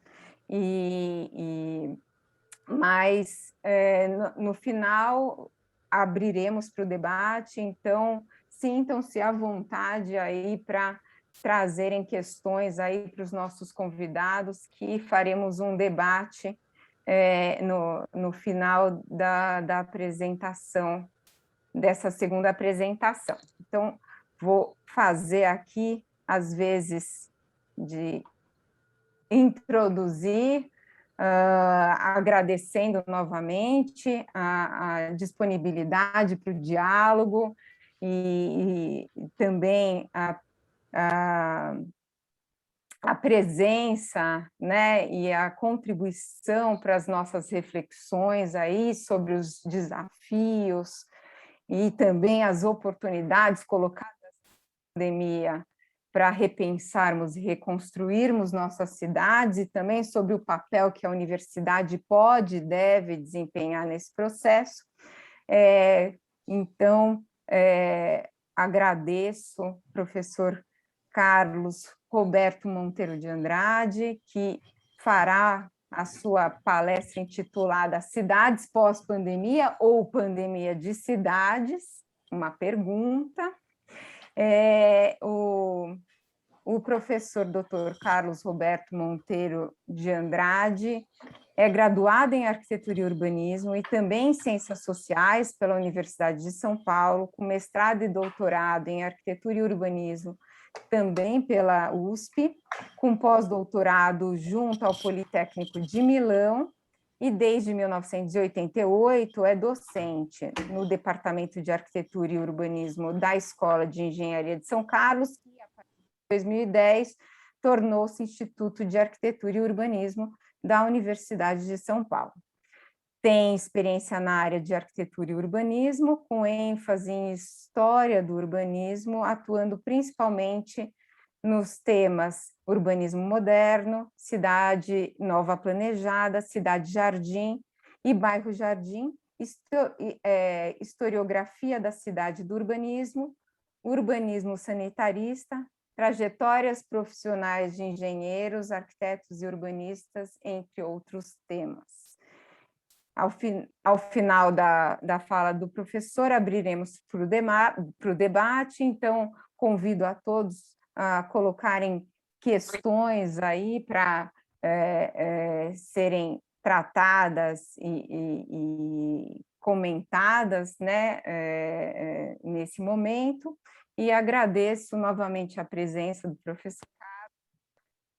mas no final abriremos para o debate, então sintam-se à vontade aí para trazerem questões aí para os nossos convidados, que faremos um debate no final da apresentação, dessa segunda apresentação. Então, vou fazer aqui, às vezes, de introduzir, agradecendo novamente a disponibilidade para o diálogo e também a presença, né, e a contribuição para as nossas reflexões aí sobre os desafios e também as oportunidades colocadas na pandemia para repensarmos e reconstruirmos nossas cidades e também sobre o papel que a universidade pode e deve desempenhar nesse processo. Então, agradeço ao professor Carlos Roberto Monteiro de Andrade, que fará a sua palestra intitulada Cidades pós-pandemia ou Pandemia de Cidades, uma pergunta. O professor Dr. Carlos Roberto Monteiro de Andrade é graduado em Arquitetura e Urbanismo e também em Ciências Sociais pela Universidade de São Paulo, com mestrado e doutorado em Arquitetura e Urbanismo também pela USP, com pós-doutorado junto ao Politécnico de Milão, e desde 1988 é docente no Departamento de Arquitetura e Urbanismo da Escola de Engenharia de São Carlos, que a partir de 2010 tornou-se Instituto de Arquitetura e Urbanismo da Universidade de São Paulo. Tem experiência na área de arquitetura e urbanismo, com ênfase em história do urbanismo, atuando principalmente nos temas urbanismo moderno, cidade nova planejada, cidade jardim e bairro jardim, historiografia da cidade do urbanismo, urbanismo sanitarista, trajetórias profissionais de engenheiros, arquitetos e urbanistas, entre outros temas. Ao final da fala do professor, abriremos para o debate, então convido a todos a colocarem questões aí para serem tratadas e comentadas, né, nesse momento, e agradeço novamente a presença do professor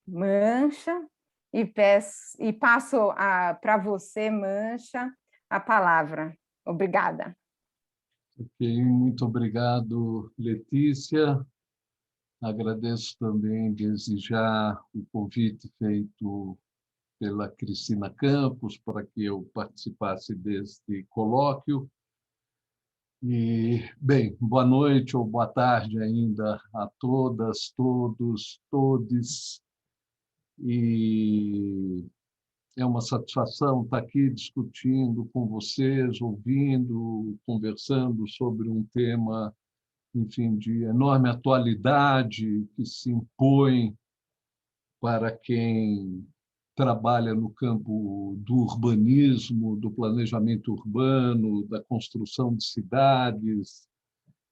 Mancha, e passo para você, Mancha, a palavra. Obrigada. Ok, muito obrigado, Letícia. Agradeço também desde já o convite feito pela Cristina Campos para que eu participasse deste colóquio. E, bem, boa noite ou boa tarde ainda a todas, todos, todes. E é uma satisfação estar aqui discutindo com vocês, ouvindo, conversando sobre um tema, enfim, de enorme atualidade que se impõe para quem trabalha no campo do urbanismo, do planejamento urbano, da construção de cidades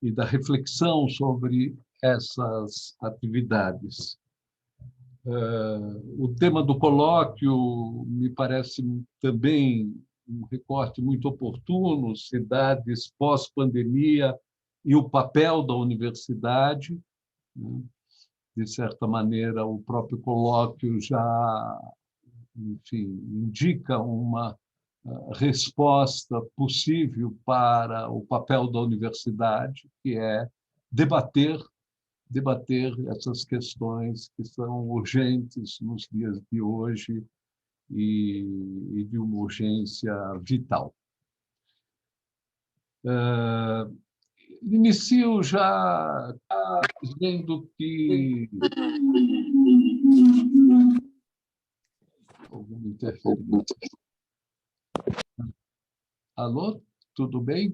e da reflexão sobre essas atividades. O tema do colóquio me parece também um recorte muito oportuno, cidades pós-pandemia e o papel da universidade. De certa maneira, o próprio colóquio já, enfim, indica uma resposta possível para o papel da universidade, que é debater essas questões que são urgentes nos dias de hoje e de uma urgência vital. Inicio já dizendo que... Alguma interferência. Alô? Tudo bem?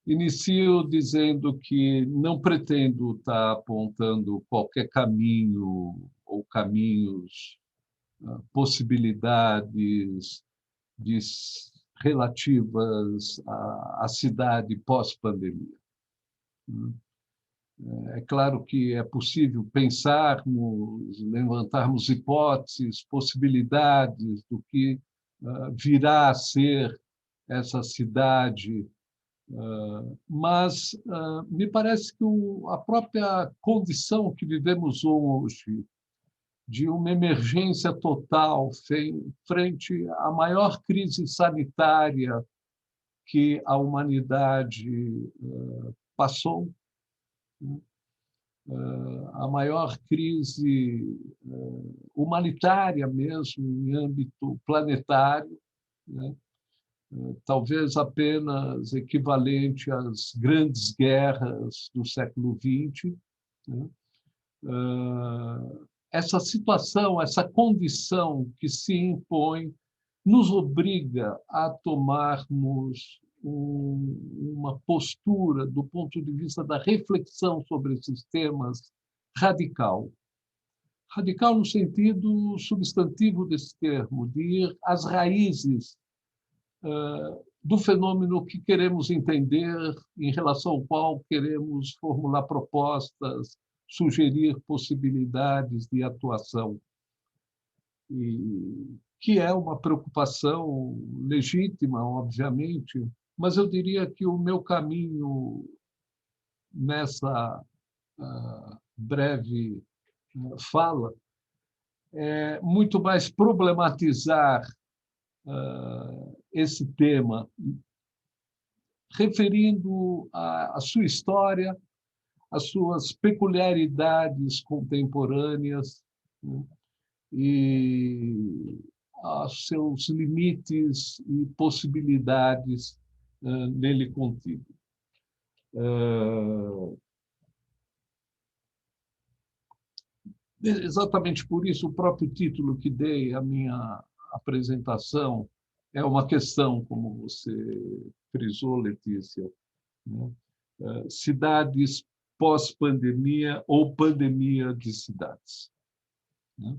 Inicio dizendo que não pretendo estar apontando qualquer caminho ou caminhos, possibilidades relativas à cidade pós-pandemia. É claro que é possível pensarmos, levantarmos hipóteses, possibilidades do que virá a ser essa cidade, mas me parece que a própria condição que vivemos hoje, de uma emergência total frente à maior crise sanitária que a humanidade passou, a maior crise humanitária mesmo, em âmbito planetário, né? Talvez apenas equivalente às grandes guerras do século XX, né? Essa situação, essa condição que se impõe, nos obriga a tomarmos uma postura, do ponto de vista da reflexão sobre esses temas, radical. Radical no sentido substantivo desse termo, de ir às raízes do fenômeno que queremos entender, em relação ao qual queremos formular propostas, sugerir possibilidades de atuação, e que é uma preocupação legítima, obviamente, mas eu diria que o meu caminho nessa breve fala é muito mais problematizar esse tema, referindo a sua história, as suas peculiaridades contemporâneas, né, e aos seus limites e possibilidades nele contido. Exatamente por isso, o próprio título que dei à minha apresentação é uma questão, como você frisou, Letícia, né? Cidades pós-pandemia ou pandemia de cidades, né?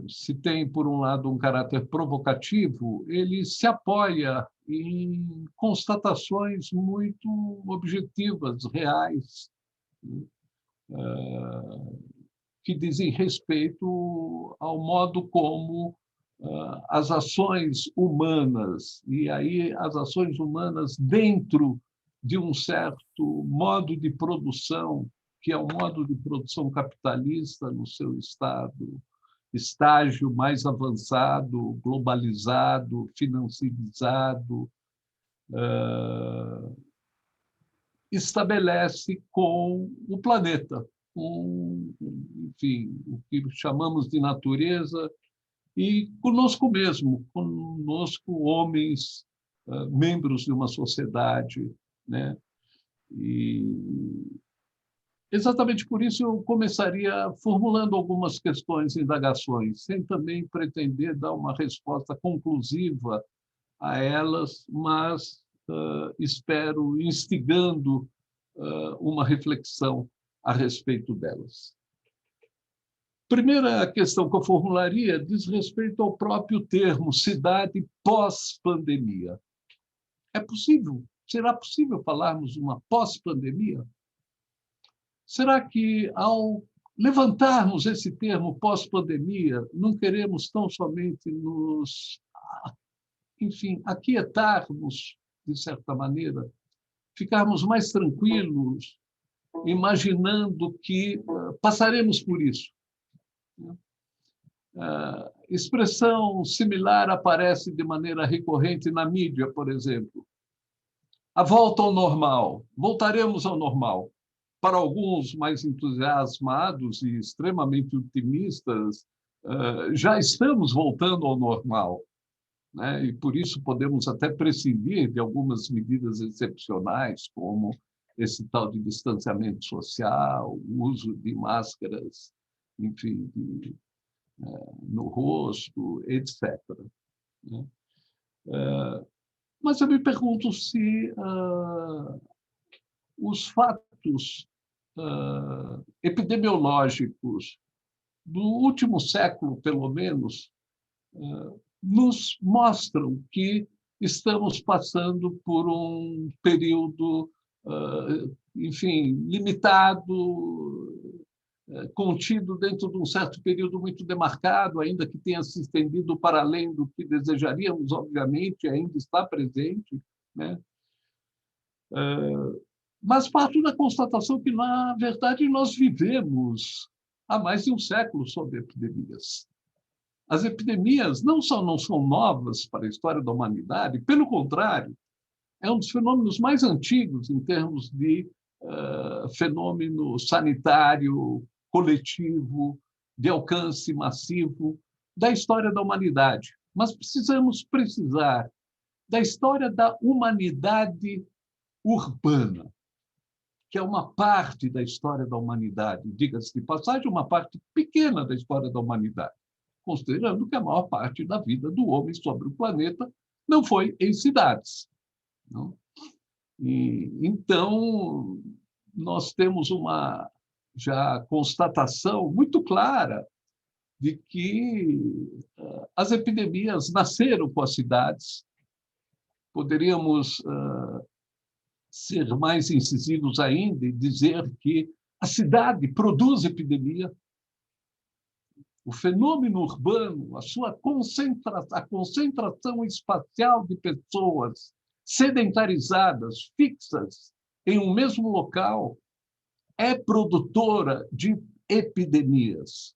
Se tem, por um lado, um caráter provocativo, ele se apoia em constatações muito objetivas, reais, né? Que dizem respeito ao modo como as ações humanas, e aí as ações humanas dentro de um certo modo de produção, que é o modo de produção capitalista no seu estágio mais avançado, globalizado, financiarizado, estabelece com o planeta, com, enfim, o que chamamos de natureza, e conosco mesmo, conosco, homens, membros de uma sociedade, né? E exatamente por isso eu começaria formulando algumas questões, indagações, sem também pretender dar uma resposta conclusiva a elas, mas espero instigando uma reflexão a respeito delas. Primeira questão que eu formularia diz respeito ao próprio termo cidade pós-pandemia. É possível? Será possível falarmos de uma pós-pandemia? Será que, ao levantarmos esse termo pós-pandemia, não queremos tão somente nos, enfim, aquietarmos, de certa maneira, ficarmos mais tranquilos, imaginando que passaremos por isso? Expressão similar aparece de maneira recorrente na mídia, por exemplo. A volta ao normal. Voltaremos ao normal. Para alguns mais entusiasmados e extremamente otimistas, já estamos voltando ao normal, né? E por isso podemos até prescindir de algumas medidas excepcionais, como esse tal de distanciamento social, o uso de máscaras, enfim, no rosto, etc. Mas eu me pergunto se os fatos epidemiológicos do último século, pelo menos, nos mostram que estamos passando por um período, enfim, limitado, contido dentro de um certo período muito demarcado, ainda que tenha se estendido para além do que desejaríamos, obviamente, ainda está presente, né? Mas parto da constatação que, na verdade, nós vivemos há mais de um século sob epidemias. As epidemias não são novas para a história da humanidade, pelo contrário, é um dos fenômenos mais antigos em termos de fenômeno sanitário coletivo, de alcance massivo da história da humanidade. Mas precisamos precisar da história da humanidade urbana, que é uma parte da história da humanidade, diga-se de passagem, uma parte pequena da história da humanidade, considerando que a maior parte da vida do homem sobre o planeta não foi em cidades. Não? Então, nós temos uma já constatação muito clara de que as epidemias nasceram com as cidades. Poderíamos ser mais incisivos ainda e dizer que a cidade produz epidemia. O fenômeno urbano, a concentração espacial de pessoas sedentarizadas, fixas, em um mesmo local, é produtora de epidemias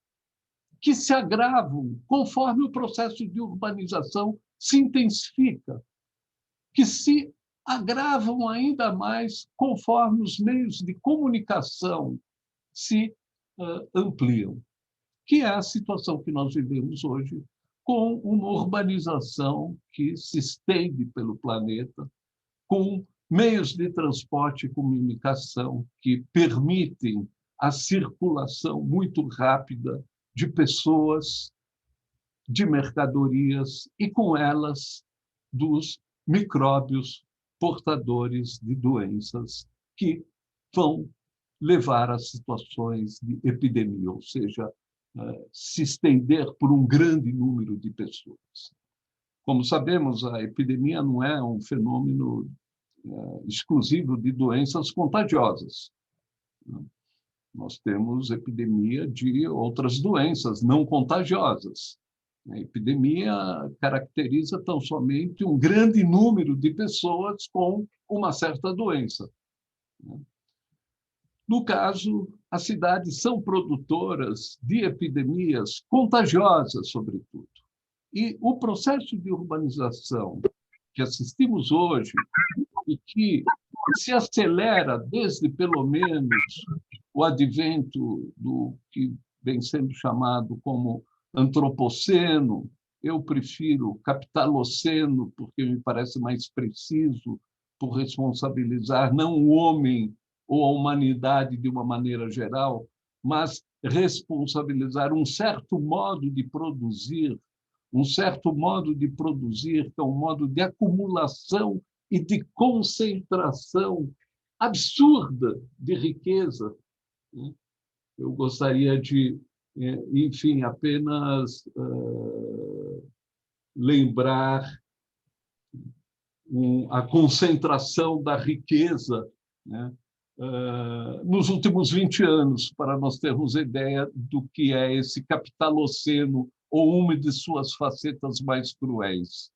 que se agravam conforme o processo de urbanização se intensifica, que se agravam ainda mais conforme os meios de comunicação se ampliam, que é a situação que nós vivemos hoje, com uma urbanização que se estende pelo planeta, com meios de transporte e comunicação que permitem a circulação muito rápida de pessoas, de mercadorias e, com elas, dos micróbios portadores de doenças que vão levar a situações de epidemia, ou seja, se estender por um grande número de pessoas. Como sabemos, a epidemia não é um fenômeno exclusivo de doenças contagiosas. Nós temos epidemia de outras doenças não contagiosas. A epidemia caracteriza tão somente um grande número de pessoas com uma certa doença. No caso, as cidades são produtoras de epidemias contagiosas, sobretudo. E o processo de urbanização que assistimos hoje e que se acelera desde, pelo menos, o advento do que vem sendo chamado como antropoceno, eu prefiro capitaloceno, porque me parece mais preciso por responsabilizar não o homem ou a humanidade de uma maneira geral, mas responsabilizar um certo modo de produzir, que é um modo de acumulação e de concentração absurda de riqueza. Eu gostaria de, enfim, apenas lembrar a concentração da riqueza, né, nos últimos 20 anos, para nós termos ideia do que é esse capitaloceno ou uma de suas facetas mais cruéis.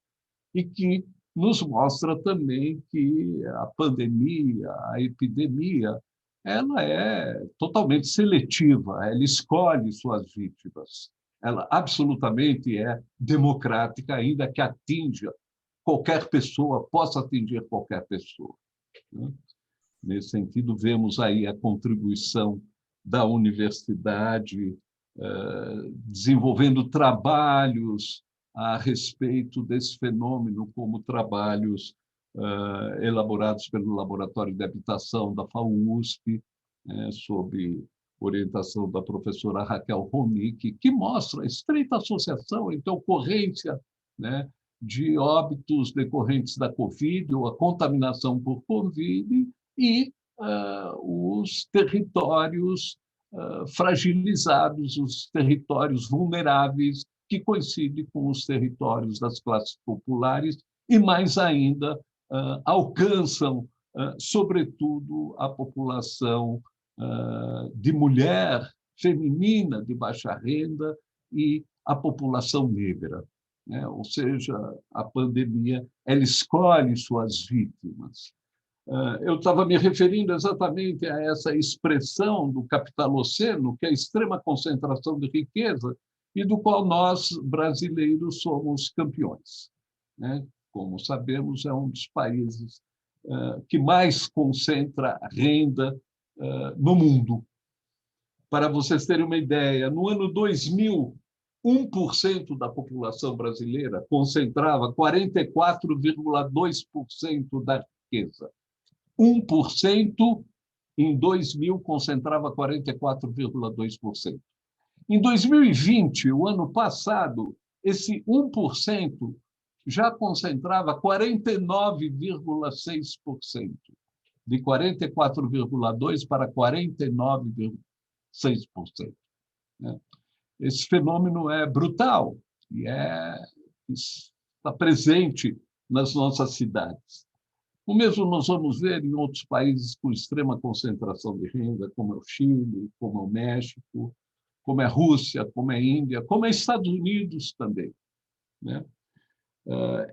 E que nos mostra também que a pandemia, a epidemia, ela é totalmente seletiva, ela escolhe suas vítimas. Ela absolutamente é democrática, ainda que atinja qualquer pessoa, possa atingir qualquer pessoa. Nesse sentido, vemos aí a contribuição da universidade, desenvolvendo trabalhos a respeito desse fenômeno, como trabalhos elaborados pelo Laboratório de Habitação da FAUSP, sob orientação da professora Raquel Ronick, que mostra a estreita associação entre a ocorrência, né, de óbitos decorrentes da Covid ou a contaminação por Covid e os territórios fragilizados, os territórios vulneráveis, que coincidem com os territórios das classes populares e, mais ainda, alcançam, sobretudo, a população de mulher feminina de baixa renda e a população negra. Ou seja, a pandemia ela escolhe suas vítimas. Eu estava me referindo exatamente a essa expressão do capitaloceno, que é a extrema concentração de riqueza, e do qual nós, brasileiros, somos campeões. Como sabemos, é um dos países que mais concentra renda no mundo. Para vocês terem uma ideia, no ano 2000, 1% da população brasileira concentrava 44,2% da riqueza. 1% em 2000 concentrava 44,2%. Em 2020, o ano passado, esse 1% já concentrava 49,6%, de 44,2% para 49,6%. Esse fenômeno é brutal e está presente nas nossas cidades. O mesmo nós vamos ver em outros países com extrema concentração de renda, como é o Chile, como é o México, como é a Rússia, como é a Índia, como é os Estados Unidos também.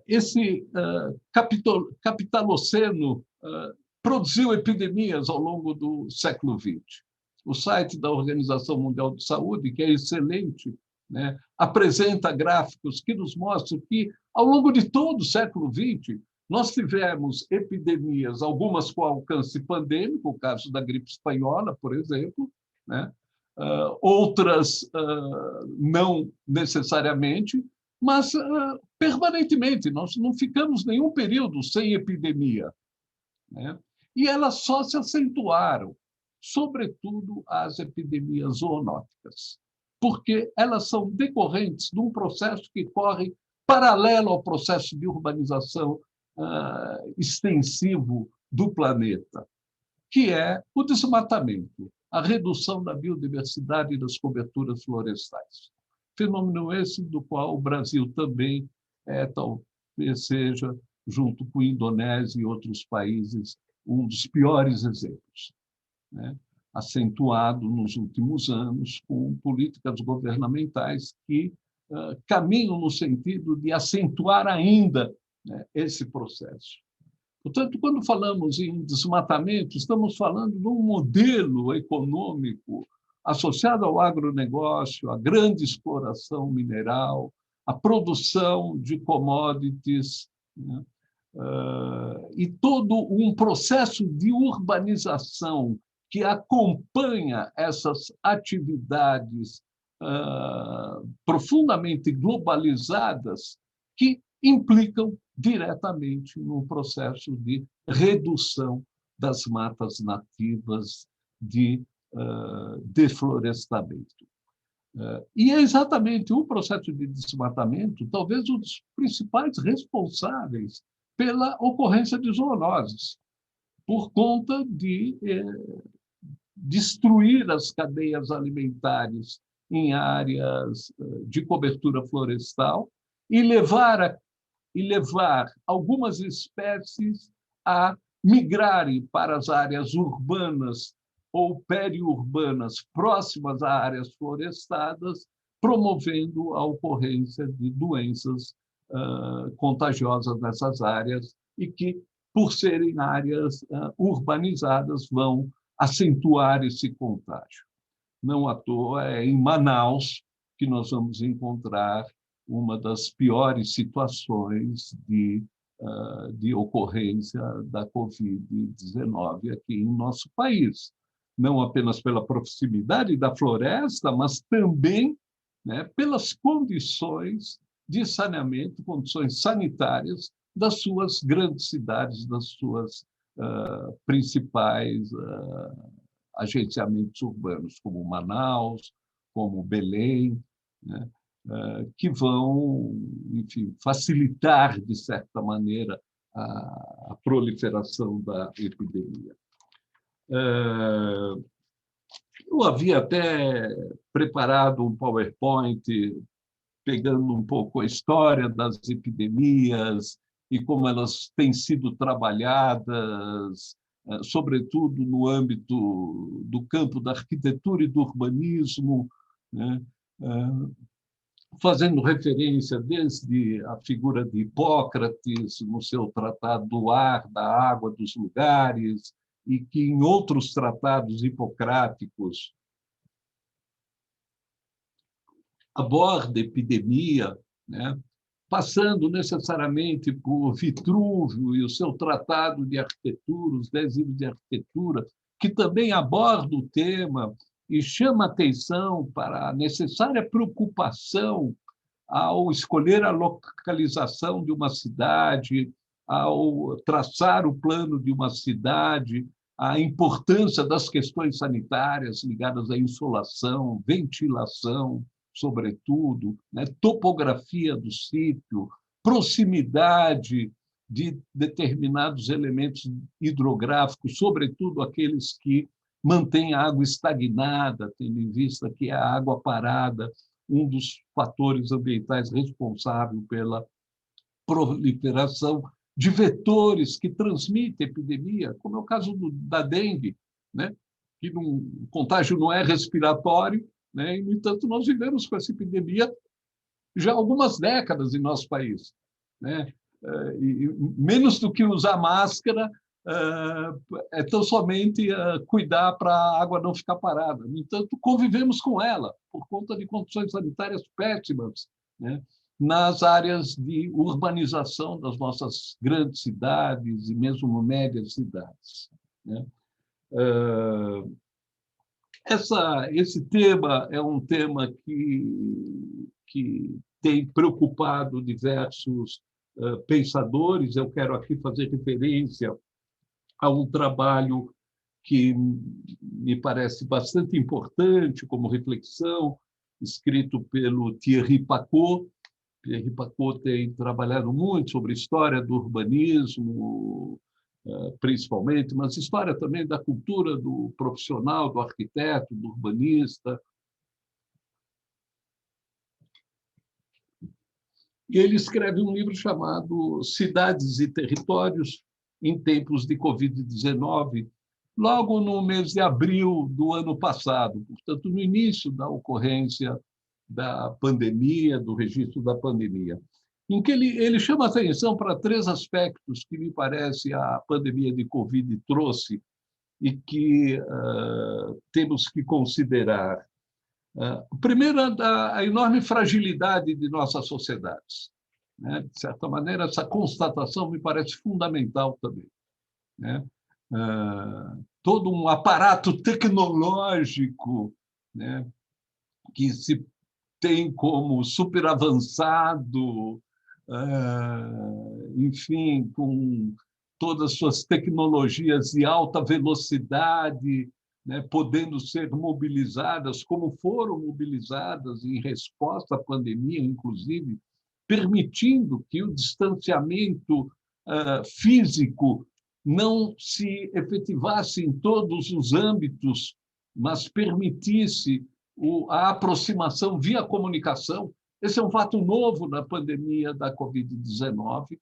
Esse capitaloceno produziu epidemias ao longo do século XX. O site da Organização Mundial de Saúde, que é excelente, apresenta gráficos que nos mostram que, ao longo de todo o século XX, nós tivemos epidemias, algumas com alcance pandêmico, o caso da gripe espanhola, por exemplo, outras não necessariamente, mas permanentemente. Nós não ficamos nenhum período sem epidemia. E elas só se acentuaram, sobretudo as epidemias zoonóticas, porque elas são decorrentes de um processo que corre paralelo ao processo de urbanização extensivo do planeta, que é o desmatamento, a redução da biodiversidade e das coberturas florestais. Fenômeno esse do qual o Brasil também talvez seja, junto com a Indonésia e outros países, um dos piores exemplos, acentuado nos últimos anos com políticas governamentais que caminham no sentido de acentuar ainda esse processo. Portanto, quando falamos em desmatamento, estamos falando de um modelo econômico associado ao agronegócio, à grande exploração mineral, à produção de commodities, e todo um processo de urbanização que acompanha essas atividades profundamente globalizadas que implicam diretamente no processo de redução das matas nativas, de deflorestamento. E é exatamente o processo de desmatamento, talvez um dos principais responsáveis pela ocorrência de zoonoses, por conta de destruir as cadeias alimentares em áreas de cobertura florestal e levar algumas espécies a migrarem para as áreas urbanas ou periurbanas próximas a áreas florestadas, promovendo a ocorrência de doenças contagiosas nessas áreas e que, por serem áreas urbanizadas, vão acentuar esse contágio. Não à toa é em Manaus que nós vamos encontrar uma das piores situações de ocorrência da Covid-19 aqui em nosso país. Não apenas pela proximidade da floresta, mas também pelas condições de saneamento, condições sanitárias das suas grandes cidades, das suas principais agenciamentos urbanos, como Manaus, como Belém, que vão, enfim, facilitar, de certa maneira, a proliferação da epidemia. Eu havia até preparado um PowerPoint pegando um pouco a história das epidemias e como elas têm sido trabalhadas, sobretudo no âmbito do campo da arquitetura e do urbanismo, fazendo referência desde a figura de Hipócrates no seu tratado do ar, da água, dos lugares, e que em outros tratados hipocráticos aborda epidemia, passando necessariamente por Vitrúvio e o seu tratado de arquitetura, os 10 livros de arquitetura, que também aborda o tema e chama atenção para a necessária preocupação ao escolher a localização de uma cidade, ao traçar o plano de uma cidade, a importância das questões sanitárias ligadas à insolação, ventilação, sobretudo, né? Topografia do sítio, proximidade de determinados elementos hidrográficos, sobretudo aqueles que mantêm a água estagnada, tendo em vista que a água parada, um dos fatores ambientais responsável pela proliferação de vetores que transmitem epidemia, como é o caso da dengue, né? Que o contágio não é respiratório, né? E, no entanto, nós vivemos com essa epidemia já há algumas décadas em nosso país, né? E menos do que usar máscara, é tão somente cuidar para a água não ficar parada. No entanto, convivemos com ela por conta de condições sanitárias péssimas, né? Nas áreas de urbanização das nossas grandes cidades e mesmo médias cidades, né? Esse tema é um tema que tem preocupado diversos pensadores. Eu quero aqui fazer referência a um trabalho que me parece bastante importante como reflexão, escrito pelo Thierry Pacaud. Thierry Pacaud tem trabalhado muito sobre história do urbanismo, principalmente, mas história também da cultura do profissional, do arquiteto, do urbanista. E ele escreve um livro chamado Cidades e Territórios em Tempos de Covid-19, logo no mês de abril do ano passado, portanto, no início da ocorrência da pandemia, do registro da pandemia, em que ele chama atenção para 3 aspectos que me parece a pandemia de Covid trouxe e que temos que considerar. Primeiro, a enorme fragilidade de nossas sociedades, né? De certa maneira, essa constatação me parece fundamental também, né? Todo um aparato tecnológico, né, que se tem como super avançado, enfim, com todas as suas tecnologias de alta velocidade, né, podendo ser mobilizadas, como foram mobilizadas em resposta à pandemia, inclusive, permitindo que o distanciamento físico não se efetivasse em todos os âmbitos, mas permitisse a aproximação via comunicação. Esse é um fato novo na pandemia da Covid-19,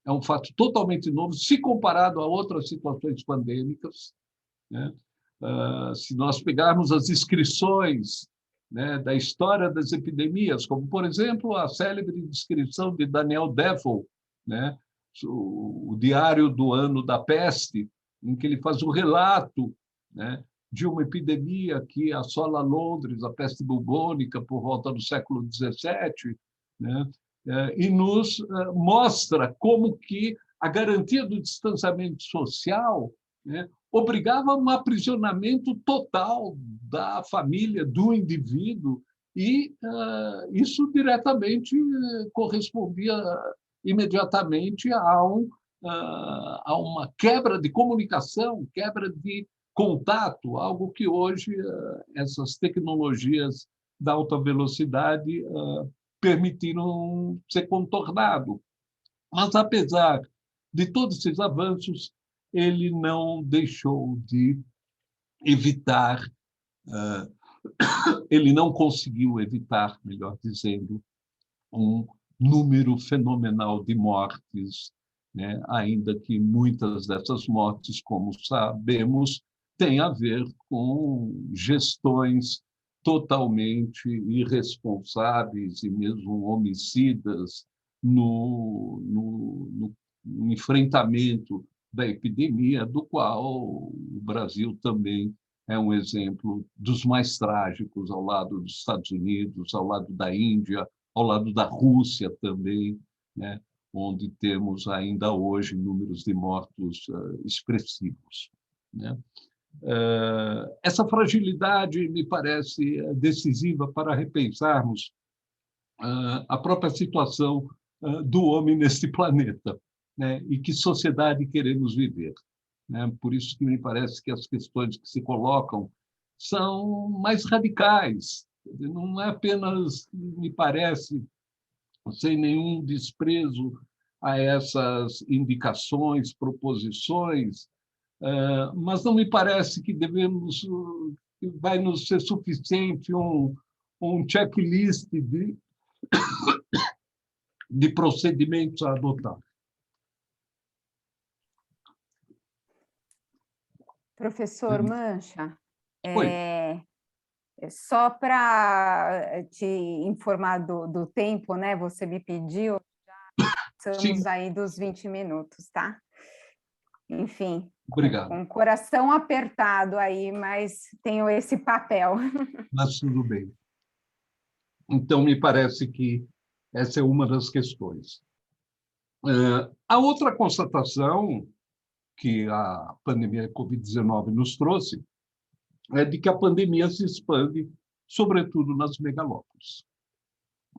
é um fato totalmente novo, se comparado a outras situações pandêmicas, né? Se nós pegarmos as descrições, né, da história das epidemias, como, por exemplo, a célebre descrição de Daniel Defoe, né, o Diário do Ano da Peste, em que ele faz um relato, né, de uma epidemia que assola Londres, a peste bubônica, por volta do século XVII, né, e nos mostra como que a garantia do distanciamento social, né, obrigava a um aprisionamento total da família, do indivíduo, e isso diretamente correspondia imediatamente a uma quebra de comunicação, quebra de contato, algo que hoje essas tecnologias da alta velocidade permitiram ser contornado. Mas, apesar de todos esses avanços, ele não deixou de evitar, ele não conseguiu evitar, melhor dizendo, um número fenomenal de mortes, né? Ainda que muitas dessas mortes, como sabemos, têm a ver com gestões totalmente irresponsáveis e mesmo homicidas no enfrentamento da epidemia, do qual o Brasil também é um exemplo dos mais trágicos, ao lado dos Estados Unidos, ao lado da Índia, ao lado da Rússia também, né, onde temos ainda hoje números de mortos expressivos, né? Essa fragilidade me parece decisiva para repensarmos a própria situação do homem neste planeta, né? E que sociedade queremos viver, né? Por isso que me parece que as questões que se colocam são mais radicais. Não é apenas, me parece, sem nenhum desprezo a essas indicações, proposições, mas não me parece que que vai nos ser suficiente um checklist de procedimentos a adotar. Professor Mancha, Oi. Só para te informar do tempo, né? Você me pediu, já estamos Sim. aí dos 20 minutos, tá? Enfim, Obrigado. com o coração apertado aí, mas tenho esse papel. Mas tudo bem. Então, me parece que essa é uma das questões. A outra constatação que a pandemia Covid-19 nos trouxe é de que a pandemia se expande, sobretudo nas megalópolis,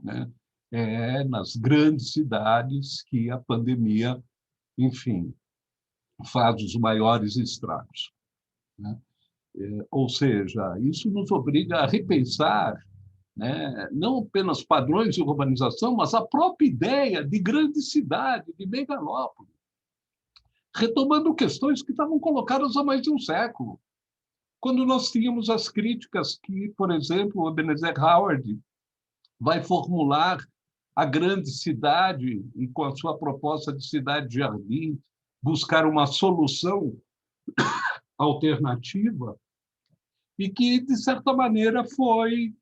né? É nas grandes cidades que a pandemia, enfim, faz os maiores estragos, né? Ou seja, isso nos obriga a repensar, né, não apenas padrões de urbanização, mas a própria ideia de grande cidade, de megalópole, retomando questões que estavam colocadas há mais de um século. Quando nós tínhamos as críticas que, por exemplo, o Ebenezer Howard vai formular a grande cidade e, com a sua proposta de cidade-jardim, buscar uma solução alternativa e que, de certa maneira, foi,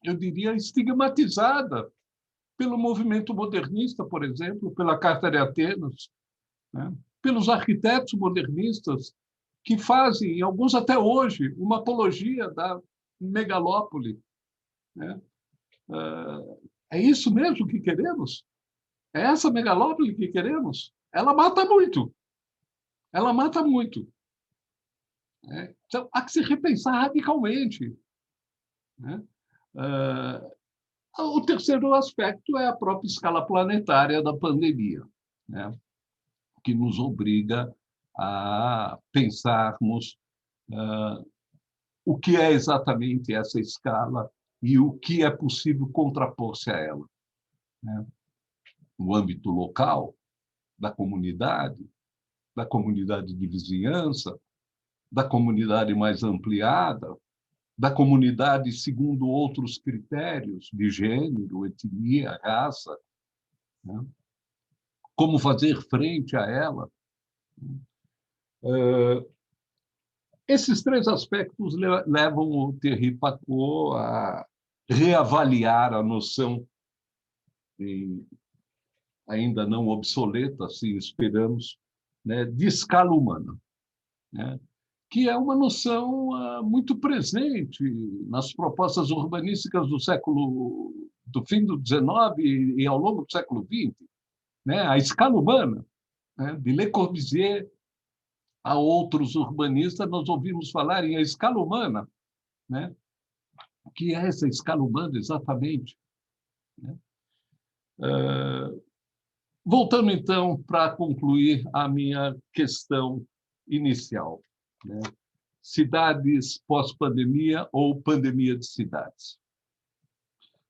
eu diria, estigmatizada pelo movimento modernista, por exemplo, pela Carta de Atenas, né? Pelos arquitetos modernistas que fazem, alguns até hoje, uma apologia da megalópole, né? É isso mesmo que queremos? É essa megalópole que queremos? Ela mata muito. Ela mata muito. Então, há que se repensar radicalmente, né? O terceiro aspecto é a própria escala planetária da pandemia, né, que nos obriga a pensarmos o que é exatamente essa escala e o que é possível contrapor-se a ela, né? No âmbito local, da comunidade de vizinhança, da comunidade mais ampliada, da comunidade segundo outros critérios de gênero, etnia, raça, né? Como fazer frente a ela. Esses três aspectos levam o Thierry Pacaud a reavaliar a noção, ainda não obsoleta, assim esperamos, né, de escala humana, né, que é uma noção muito presente nas propostas urbanísticas do fim do XIX e ao longo do século XX, né, a escala humana, né, de Le Corbusier a outros urbanistas, nós ouvimos falar em a escala humana, né? O que é essa escala humana exatamente, né? Voltando, então, para concluir a minha questão inicial, né? Cidades pós-pandemia ou pandemia de cidades.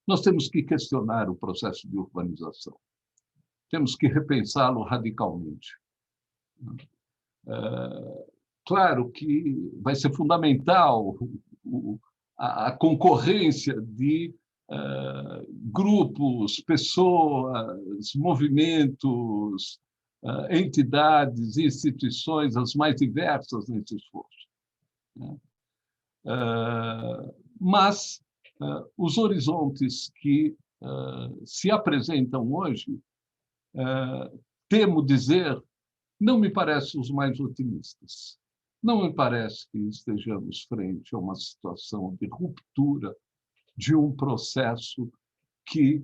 Nós temos que questionar o processo de urbanização. Temos que repensá-lo radicalmente. Claro que vai ser fundamental a concorrência de grupos, pessoas, movimentos, entidades, instituições, as mais diversas nesse esforço, né? Mas os horizontes que se apresentam hoje, temo dizer, não me parecem os mais otimistas. Não me parece que estejamos frente a uma situação de ruptura de um processo que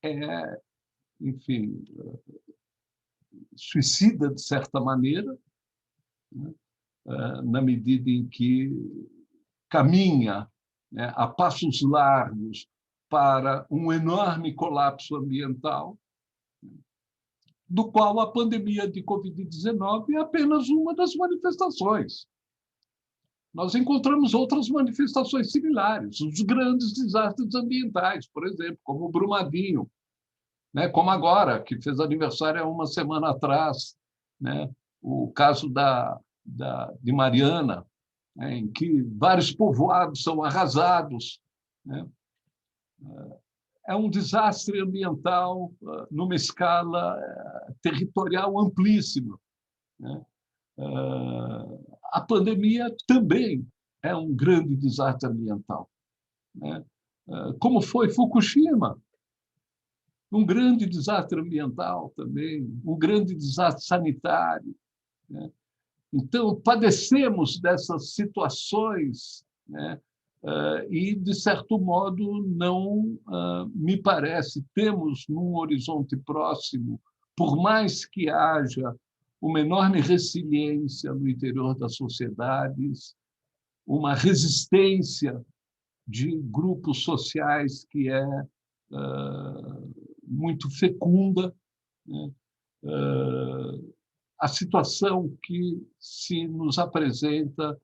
é, enfim, suicida, de certa maneira, né, na medida em que caminha, né, a passos largos para um enorme colapso ambiental, do qual a pandemia de Covid-19 é apenas uma das manifestações. Nós encontramos outras manifestações similares, os grandes desastres ambientais, por exemplo, como o Brumadinho, né, como agora, que fez aniversário há uma semana atrás, né, o caso de Mariana, né, em que vários povoados são arrasados, né. É um desastre ambiental numa escala territorial amplíssima, né. A pandemia também é um grande desastre ambiental, né, como foi Fukushima, um grande desastre ambiental também, um grande desastre sanitário, né. Então, padecemos dessas situações, né, e, de certo modo, não me parece, temos num horizonte próximo, por mais que haja uma enorme resiliência no interior das sociedades, uma resistência de grupos sociais que é muito fecunda, né? A situação que se nos apresenta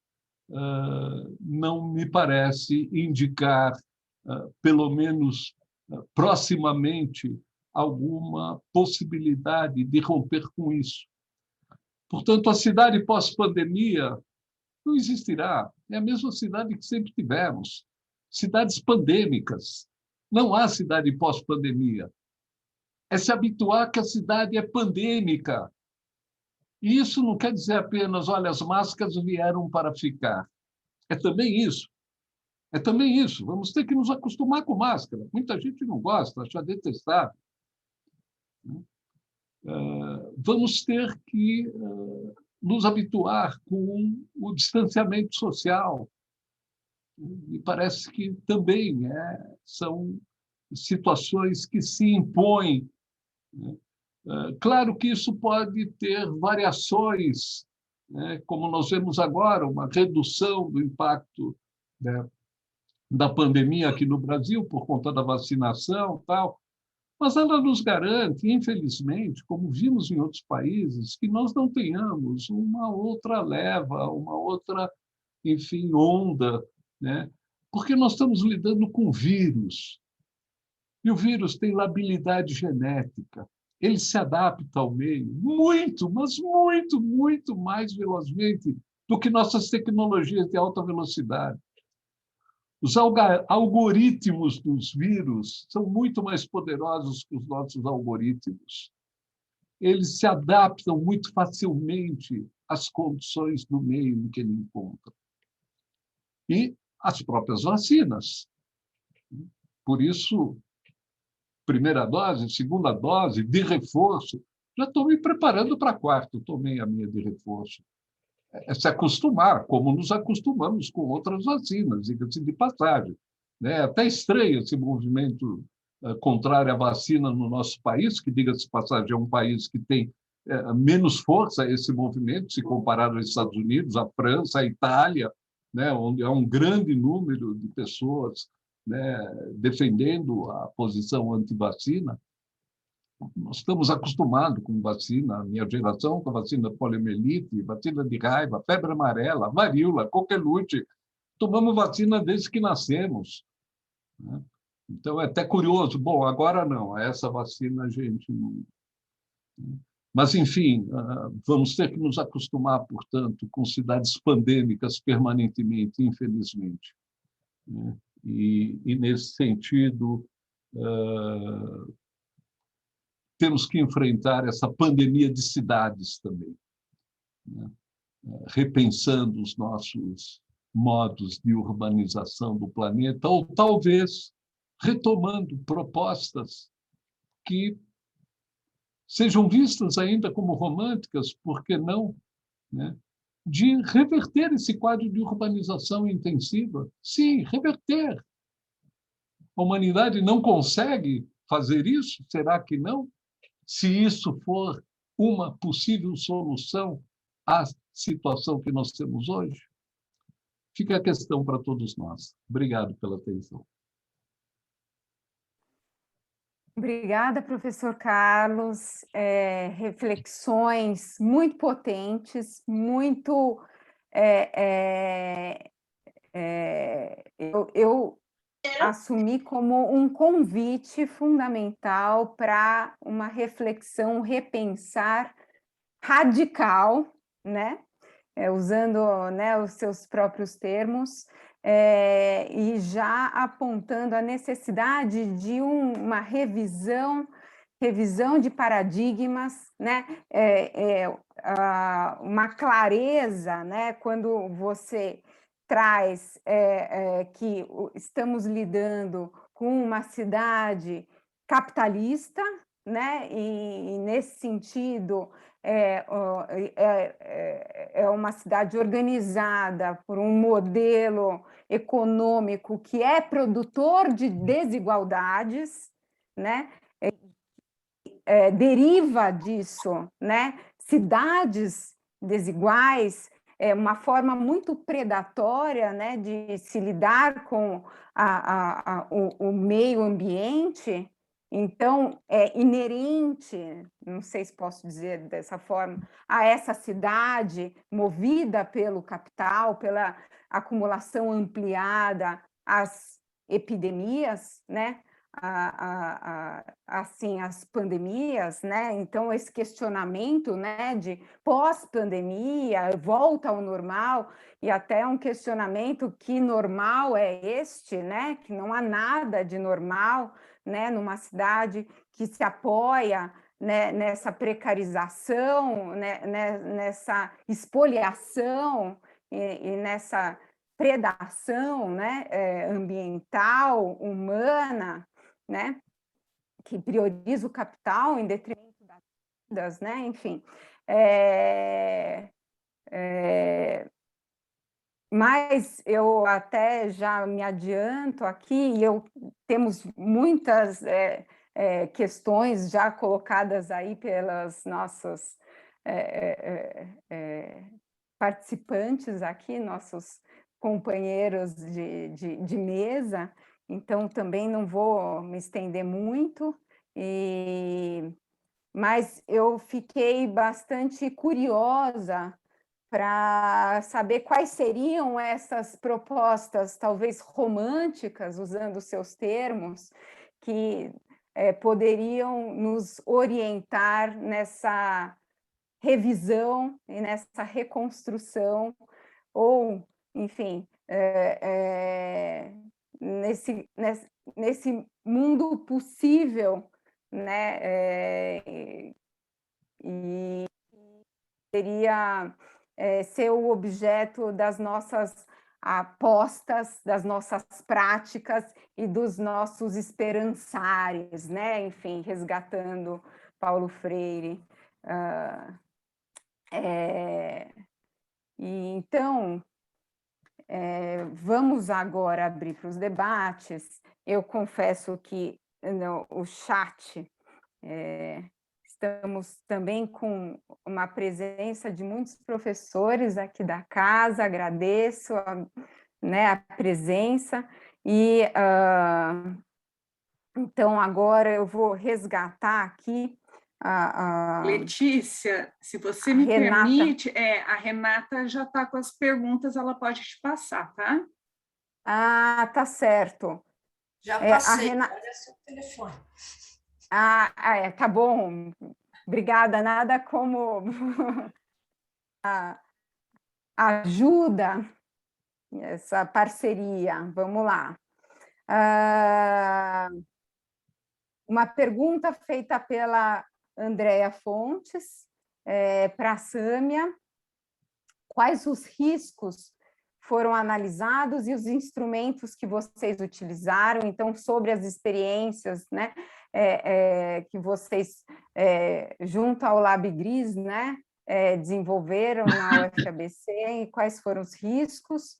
não me parece indicar, pelo menos proximamente, alguma possibilidade de romper com isso. Portanto, a cidade pós-pandemia não existirá. É a mesma cidade que sempre tivemos. Cidades pandêmicas. Não há cidade pós-pandemia. É se habituar que a cidade é pandêmica. E isso não quer dizer apenas, olha, as máscaras vieram para ficar. É também isso. É também isso. Vamos ter que nos acostumar com máscara. Muita gente não gosta, acha detestável. Vamos ter que nos habituar com o distanciamento social. Me parece que também são situações que se impõem. Claro que isso pode ter variações, né, como nós vemos agora, uma redução do impacto, né, da pandemia aqui no Brasil por conta da vacinação, tal, mas ela nos garante, infelizmente, como vimos em outros países, que nós não tenhamos uma outra leva, uma outra, enfim, onda, né? Porque nós estamos lidando com vírus, e o vírus tem labilidade genética. Ele se adapta ao meio muito, mas muito, muito mais velozmente do que nossas tecnologias de alta velocidade. Os algoritmos dos vírus são muito mais poderosos que os nossos algoritmos. Eles se adaptam muito facilmente às condições do meio em que ele encontra. E as próprias vacinas. Por isso, primeira dose, segunda dose, de reforço. Já estou me preparando para a quarta, tomei a minha de reforço. É se acostumar, como nos acostumamos com outras vacinas, diga-se de passagem. É até estranho esse movimento contrário à vacina no nosso país, que, diga-se de passagem, é um país que tem menos força esse movimento, se comparado aos Estados Unidos, à França, à Itália, né, onde há um grande número de pessoas, né, defendendo a posição anti-vacina. Nós estamos acostumados com vacina, a minha geração, com a vacina de poliomielite, vacina de raiva, febre amarela, varíola, coqueluche. Tomamos vacina desde que nascemos, né? Então, é até curioso. Bom, agora não, essa vacina a gente não... Mas, enfim, vamos ter que nos acostumar, portanto, com cidades pandêmicas permanentemente, infelizmente. E nesse sentido, temos que enfrentar essa pandemia de cidades também, né? Repensando os nossos modos de urbanização do planeta, ou talvez retomando propostas que sejam vistas ainda como românticas, por que não, né? De reverter esse quadro de urbanização intensiva. Sim, reverter. A humanidade não consegue fazer isso? Será que não? Se isso for uma possível solução à situação que nós temos hoje? Fica a questão para todos nós. Obrigado pela atenção. Obrigada, professor Carlos. Reflexões muito potentes, muito... eu assumi como um convite fundamental para uma reflexão, repensar radical, né? Usando, né, os seus próprios termos, e já apontando a necessidade de uma revisão de paradigmas, né? Uma clareza, né? Quando você traz que estamos lidando com uma cidade capitalista, né? E nesse sentido é uma cidade organizada por um modelo econômico que é produtor de desigualdades, né? Deriva disso, né? Cidades desiguais, uma forma muito predatória, né, de se lidar com o meio ambiente. Então, é inerente, não sei se posso dizer dessa forma, a essa cidade movida pelo capital, pela acumulação ampliada, as epidemias, né? Assim, as pandemias, né? Então, esse questionamento, né, de pós-pandemia, volta ao normal, e até um questionamento que normal é este, né? Que não há nada de normal, né, numa cidade que se apoia, né, nessa precarização, né, nessa expoliação e nessa predação, né, ambiental, humana, né, que prioriza o capital em detrimento das vidas, né, enfim. Mas eu até já me adianto aqui, temos muitas questões já colocadas aí pelas nossas participantes aqui, nossos companheiros de mesa, então também não vou me estender muito, mas eu fiquei bastante curiosa para saber quais seriam essas propostas, talvez românticas, usando os seus termos, que poderiam nos orientar nessa revisão e nessa reconstrução, ou, enfim, nesse mundo possível, né? E seria ser o objeto das nossas apostas, das nossas práticas e dos nossos esperançares, né? Enfim, resgatando Paulo Freire. Então, vamos agora abrir para os debates. Eu confesso que o chat, estamos também com uma presença de muitos professores aqui da casa, agradeço né, a presença, e então agora eu vou resgatar aqui Letícia, se você me permite, a Renata já está com as perguntas, ela pode te passar, tá? Ah, tá certo. Já passei, olha seu telefone. Tá bom. Obrigada, nada como ajuda, essa parceria. Vamos lá. Uma pergunta feita pela Andréa Fontes para a Sâmia. Quais os riscos foram analisados e os instrumentos que vocês utilizaram? Então, sobre as experiências, né, que vocês, junto ao LabGris, né, desenvolveram na UFABC, e quais foram os riscos?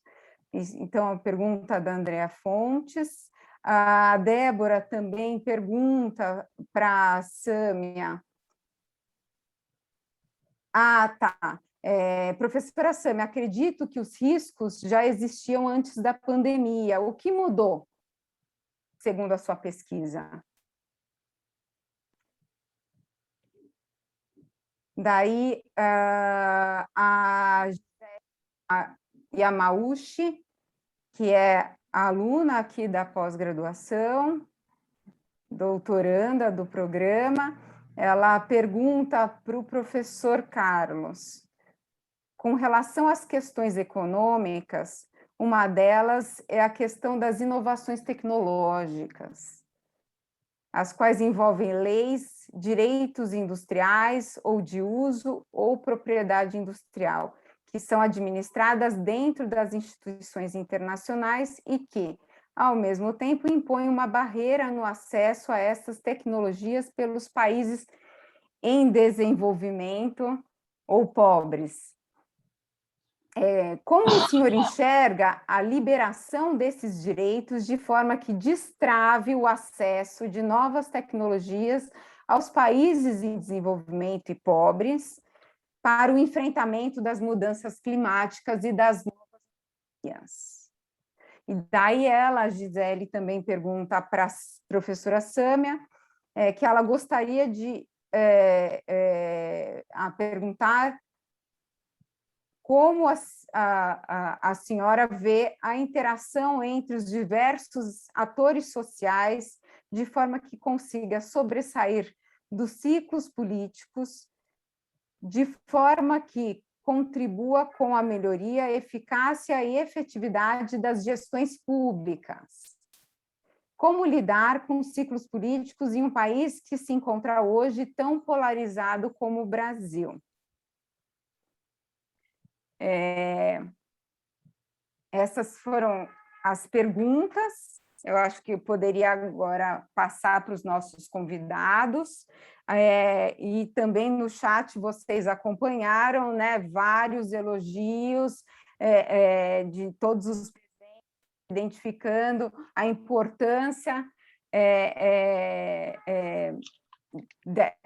Então, a pergunta da Andréa Fontes. A Débora também pergunta para a Sâmia. Tá. Professora Sâmia, acredito que os riscos já existiam antes da pandemia. O que mudou, segundo a sua pesquisa? Daí, a Yamauchi, que é aluna aqui da pós-graduação, doutoranda do programa, ela pergunta para o professor Carlos, com relação às questões econômicas, uma delas é a questão das inovações tecnológicas, as quais envolvem leis, direitos industriais ou de uso ou propriedade industrial, que são administradas dentro das instituições internacionais e que, ao mesmo tempo, impõem uma barreira no acesso a essas tecnologias pelos países em desenvolvimento ou pobres. Como o senhor enxerga a liberação desses direitos de forma que destrave o acesso de novas tecnologias aos países em desenvolvimento e pobres para o enfrentamento das mudanças climáticas e das novas tecnologias? E daí a Gisele, também pergunta para a professora Sâmia, que ela gostaria de perguntar como a senhora vê a interação entre os diversos atores sociais de forma que consiga sobressair dos ciclos políticos, de forma que contribua com a melhoria, eficácia e efetividade das gestões públicas. Como lidar com os ciclos políticos em um país que se encontra hoje tão polarizado como o Brasil? Essas foram as perguntas. Eu acho que eu poderia agora passar para os nossos convidados, e também no chat vocês acompanharam, né, vários elogios de todos os presentes, identificando a importância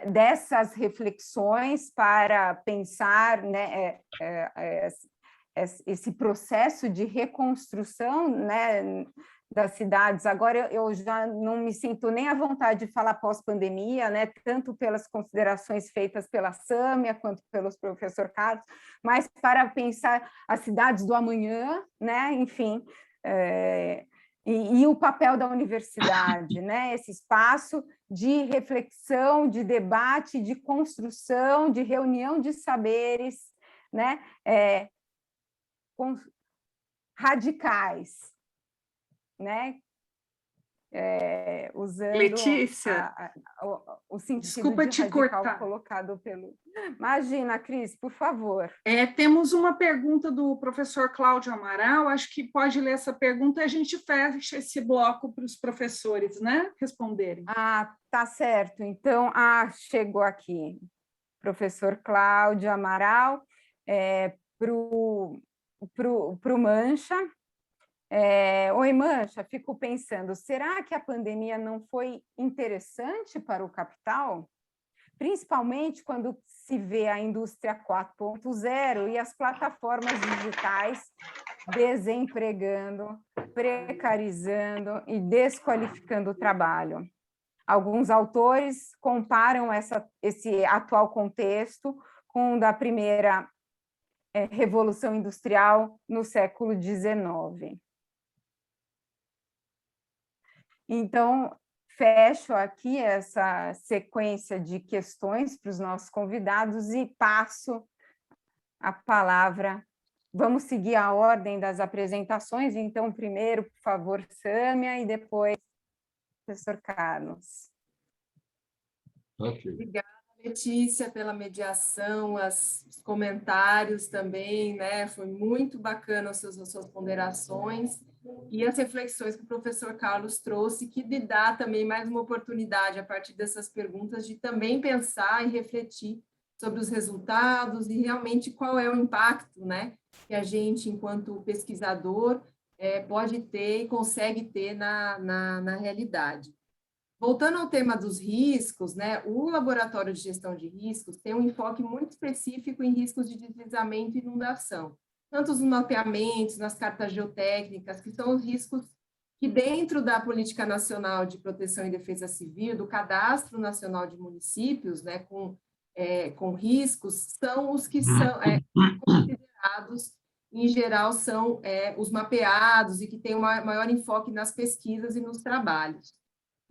dessas reflexões para pensar, né, esse processo de reconstrução, né, das cidades. Agora eu já não me sinto nem à vontade de falar pós-pandemia, né, tanto pelas considerações feitas pela Sâmia quanto pelo professor Carlos, mas para pensar as cidades do amanhã, né, enfim, e o papel da universidade, né, esse espaço de reflexão, de debate, de construção, de reunião de saberes, né, radicais, né? Usando Letícia, o sentido desculpa de te radical cortar. colocado pelo... Imagina, Cris, por favor. Temos uma pergunta do professor Cláudio Amaral, acho que pode ler essa pergunta e a gente fecha esse bloco para os professores, né, responderem. Tá certo. Então, chegou aqui. Professor Cláudio Amaral, para o Mancha. Oi, Mancha, fico pensando, será que a pandemia não foi interessante para o capital? Principalmente quando se vê a indústria 4.0 e as plataformas digitais desempregando, precarizando e desqualificando o trabalho. Alguns autores comparam esse atual contexto com o da primeira Revolução Industrial no século XIX. Então, fecho aqui essa sequência de questões para os nossos convidados e passo a palavra. Vamos seguir a ordem das apresentações, então, primeiro, por favor, Sâmia, e depois, professor Carlos. Okay. Obrigada, Letícia, pela mediação, os comentários também, né? Foi muito bacana as suas ponderações e as reflexões que o professor Carlos trouxe, que lhe dá também mais uma oportunidade, a partir dessas perguntas, de também pensar e refletir sobre os resultados e realmente qual é o impacto, né, que a gente, enquanto pesquisador, pode ter e consegue ter na realidade. Voltando ao tema dos riscos, né, o Laboratório de Gestão de Riscos tem um enfoque muito específico em riscos de deslizamento e inundação, tanto os mapeamentos, nas cartas geotécnicas, que são os riscos que dentro da Política Nacional de Proteção e Defesa Civil, do Cadastro Nacional de Municípios, né, com riscos, são os que são considerados, em geral, são os mapeados e que têm um maior enfoque nas pesquisas e nos trabalhos.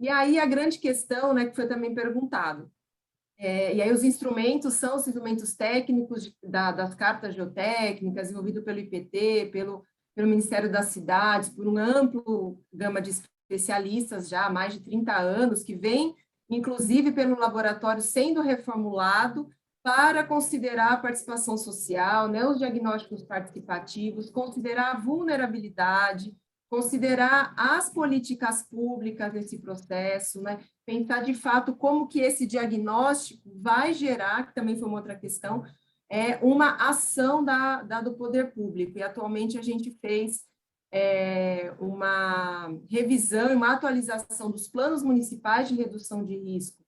E aí a grande questão, né, que foi também perguntado, e aí os instrumentos são os instrumentos técnicos das cartas geotécnicas, desenvolvido pelo IPT, pelo Ministério das Cidades, por um amplo gama de especialistas já há mais de 30 anos, que vem, inclusive, pelo laboratório sendo reformulado para considerar a participação social, né, os diagnósticos participativos, considerar a vulnerabilidade, considerar as políticas públicas nesse processo, né? Pensar de fato como que esse diagnóstico vai gerar, que também foi uma outra questão, uma ação do poder público. E atualmente a gente fez uma revisão e uma atualização dos planos municipais de redução de risco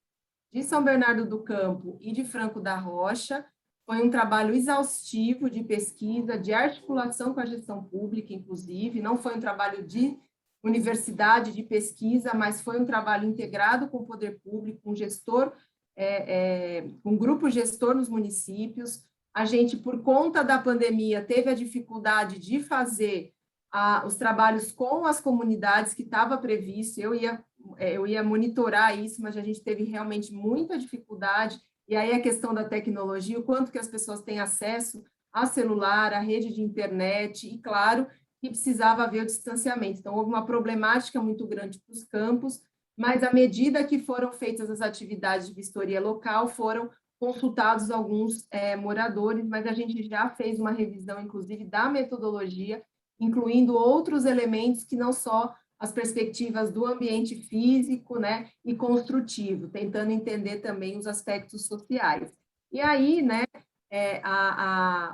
de São Bernardo do Campo e de Franco da Rocha. Foi um trabalho exaustivo de pesquisa, de articulação com a gestão pública, inclusive, não foi um trabalho de universidade, de pesquisa, mas foi um trabalho integrado com o poder público, com gestor, um grupo gestor nos municípios. A gente, por conta da pandemia, teve a dificuldade de fazer os trabalhos com as comunidades que estava previsto. Eu ia monitorar isso, mas a gente teve realmente muita dificuldade. E aí a questão da tecnologia, o quanto que as pessoas têm acesso a celular, a rede de internet, e claro que precisava haver o distanciamento. Então, houve uma problemática muito grande para os campos, mas à medida que foram feitas as atividades de vistoria local, foram consultados alguns moradores, mas a gente já fez uma revisão, inclusive, da metodologia, incluindo outros elementos que não só as perspectivas do ambiente físico, né, e construtivo, tentando entender também os aspectos sociais. E aí, né,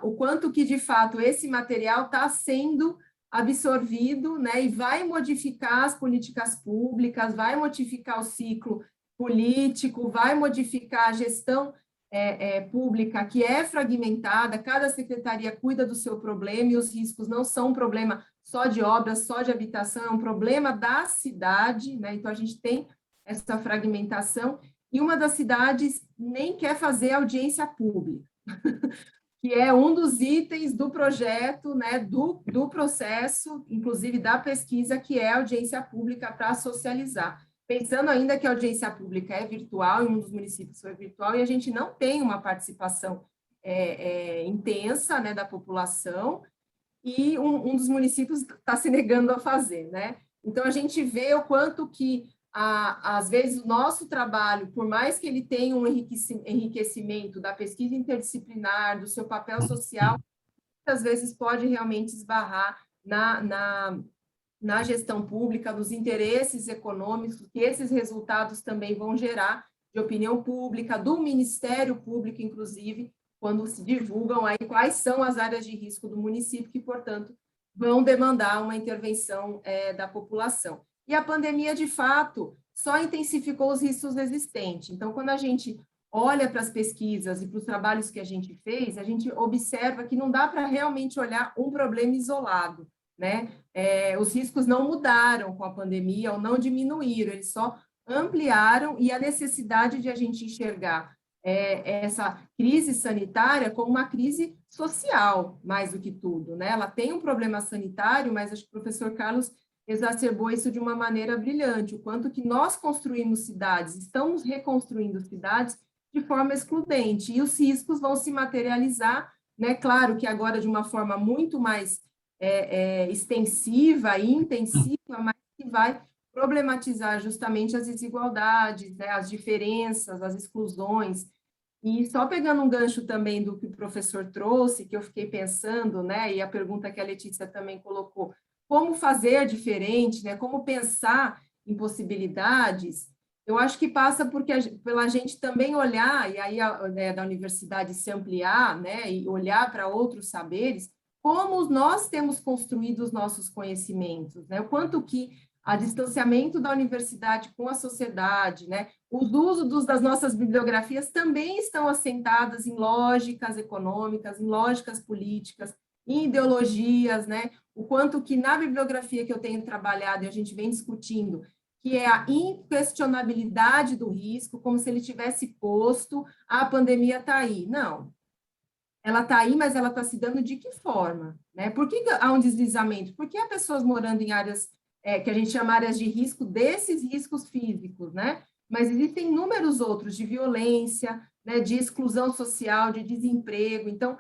o quanto que, de fato, esse material está sendo absorvido, né, e vai modificar as políticas públicas, vai modificar o ciclo político, vai modificar a gestão pública, que é fragmentada, cada secretaria cuida do seu problema, e os riscos não são um problema só de obras, só de habitação, é um problema da cidade, né? Então, a gente tem essa fragmentação, e uma das cidades nem quer fazer audiência pública, que é um dos itens do projeto, né, do processo, inclusive da pesquisa, que é a audiência pública para socializar. Pensando ainda que a audiência pública é virtual, em um dos municípios foi virtual, e a gente não tem uma participação intensa, né, da população, e um dos municípios está se negando a fazer, né? Então, a gente vê o quanto que, às vezes, o nosso trabalho, por mais que ele tenha um enriquecimento da pesquisa interdisciplinar, do seu papel social, muitas vezes pode realmente esbarrar na gestão pública, nos interesses econômicos, que esses resultados também vão gerar de opinião pública, do Ministério Público, inclusive, quando se divulgam aí quais são as áreas de risco do município, que, portanto, vão demandar uma intervenção da população. E a pandemia, de fato, só intensificou os riscos existentes. Então, quando a gente olha para as pesquisas e para os trabalhos que a gente fez, a gente observa que não dá para realmente olhar um problema isolado, né? Os riscos não mudaram com a pandemia ou não diminuíram, eles só ampliaram, e a necessidade de a gente enxergar essa crise sanitária como uma crise social, mais do que tudo, né? Ela tem um problema sanitário, mas acho que o professor Carlos exacerbou isso de uma maneira brilhante, o quanto que nós construímos cidades, estamos reconstruindo cidades de forma excludente, e os riscos vão se materializar, né? Claro que agora de uma forma muito mais extensiva e intensiva, mas que vai problematizar justamente as desigualdades, né? As diferenças, as exclusões. E só pegando um gancho também do que o professor trouxe, que eu fiquei pensando, né? E a pergunta que a Letícia também colocou, como fazer diferente, né? Como pensar em possibilidades, eu acho que passa pela gente também olhar, e aí da universidade se ampliar, né? E olhar para outros saberes, como nós temos construído os nossos conhecimentos, né? O quanto que o distanciamento da universidade com a sociedade, né? O uso das nossas bibliografias também estão assentadas em lógicas econômicas, em lógicas políticas, em ideologias, né? O quanto que na bibliografia que eu tenho trabalhado e a gente vem discutindo, que é a inquestionabilidade do risco, como se ele tivesse posto, a pandemia está aí. Não. Ela está aí, mas ela está se dando de que forma? Né? Por que há um deslizamento? Porque há pessoas morando em áreas que a gente chama áreas de risco, desses riscos físicos, né? Mas existem inúmeros outros, de violência, né? De exclusão social, de desemprego. Então,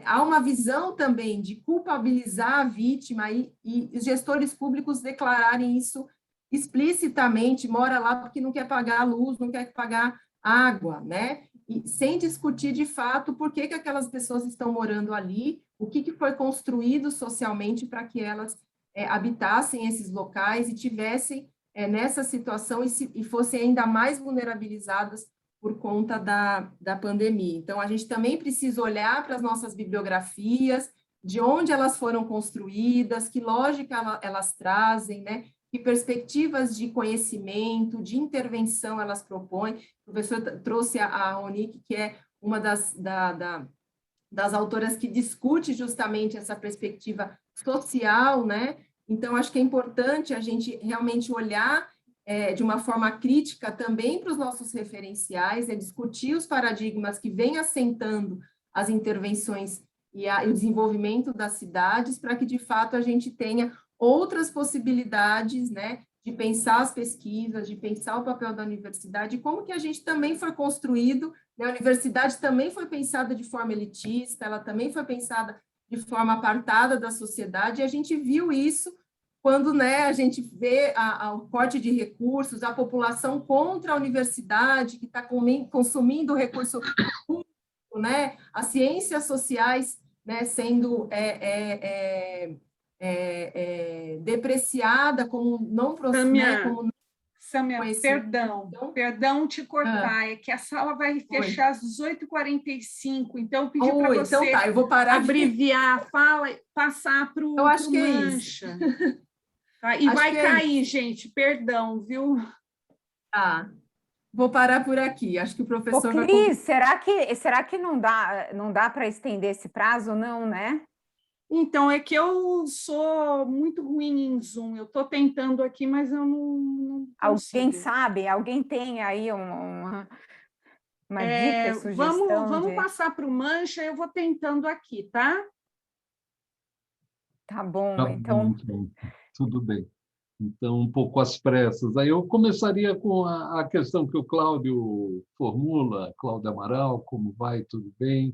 há uma visão também de culpabilizar a vítima e os gestores públicos declararem isso explicitamente, mora lá porque não quer pagar a luz, não quer pagar água, né? E sem discutir de fato por que aquelas pessoas estão morando ali, o que foi construído socialmente para que elas habitassem esses locais e tivessem nessa situação e fossem ainda mais vulnerabilizadas por conta da pandemia. Então, a gente também precisa olhar para as nossas bibliografias, de onde elas foram construídas, que lógica elas trazem, né? Que perspectivas de conhecimento, de intervenção elas propõem. O professor trouxe a Ronique, que é uma das autoras que discute justamente essa perspectiva social, né? Então, acho que é importante a gente realmente olhar de uma forma crítica também para os nossos referenciais, discutir os paradigmas que vêm assentando as intervenções e o desenvolvimento das cidades, para que, de fato, a gente tenha outras possibilidades, né, de pensar as pesquisas, de pensar o papel da universidade, como que a gente também foi construído, né, a universidade também foi pensada de forma elitista, ela também foi pensada de forma apartada da sociedade, e a gente viu isso quando, né, a gente vê o corte de recursos, a população contra a universidade, que está consumindo recurso público, né, as ciências sociais, né, sendo depreciada como não como Sâmia, perdão te cortar, é que a sala vai fechar às 18h45, então pedi para você então tá, eu vou parar abreviar a fala e passar para o Mancha. Tá? E vai cair, gente, perdão, viu? Tá, vou parar por aqui, acho que o professor Cris, será que não dá para estender esse prazo, não, né? Então, é que eu sou muito ruim em Zoom, eu estou tentando aqui, mas eu não consigo. Alguém sabe? Alguém tem aí uma dica, sugestão? Vamos passar para o Mancha, eu vou tentando aqui, tá? Tá bom, tá então... Bom, tudo bem. Então, um pouco às pressas. Aí eu começaria com a questão que o Cláudio formula, Cláudio Amaral, como vai, tudo bem?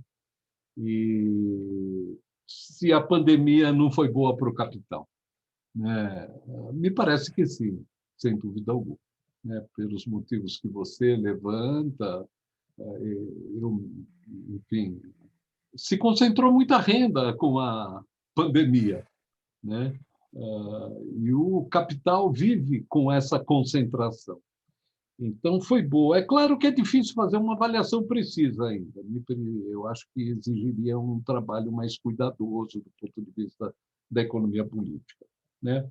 E se a pandemia não foi boa para o capital, né? Me parece que sim, sem dúvida alguma, né? Pelos motivos que você levanta, enfim, se concentrou muita renda com a pandemia, né? E o capital vive com essa concentração. Então, foi boa. É claro que é difícil fazer uma avaliação precisa ainda. Eu acho que exigiria um trabalho mais cuidadoso do ponto de vista da economia política, né?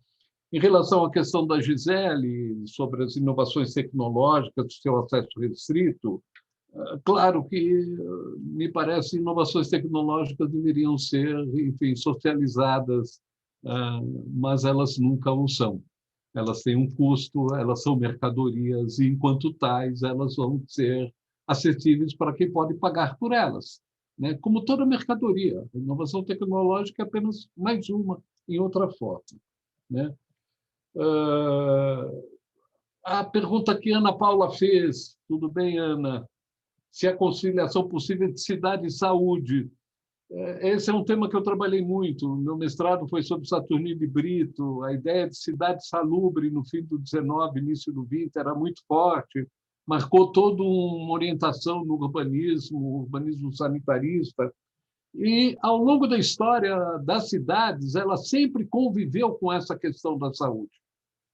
Em relação à questão da Gisele, sobre as inovações tecnológicas, do seu acesso restrito, claro que, me parece, inovações tecnológicas deveriam ser, enfim, socializadas, mas elas nunca o são. Elas têm um custo, elas são mercadorias, e, enquanto tais, elas vão ser acessíveis para quem pode pagar por elas, né? Como toda mercadoria. A inovação tecnológica é apenas mais uma, em outra forma, né? A pergunta que Ana Paula fez, tudo bem, Ana? Se a conciliação possível de cidade e saúde. Esse é um tema que eu trabalhei muito. Meu mestrado foi sobre Saturnino de Brito. A ideia de cidade salubre no fim do 19, início do 20, era muito forte. Marcou toda uma orientação no urbanismo sanitarista. E, ao longo da história das cidades, ela sempre conviveu com essa questão da saúde,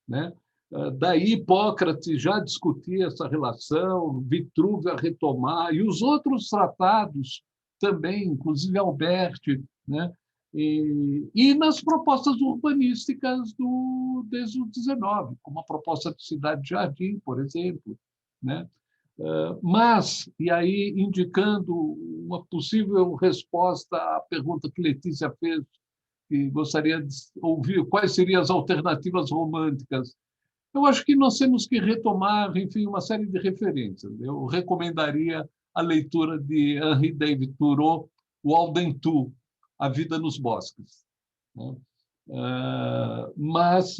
né? Daí Hipócrates já discutia essa relação, Vitrúvio a retomar, e os outros tratados também, inclusive Alberti, né? E nas propostas urbanísticas desde o 19, como a proposta de Cidade Jardim, por exemplo, né? Mas, e aí indicando uma possível resposta à pergunta que Letícia fez, que gostaria de ouvir quais seriam as alternativas românticas. Eu acho que nós temos que retomar, enfim, uma série de referências. Eu recomendaria a leitura de Henri David Thoreau, o Audentou, A Vida nos Bosques, né? Mas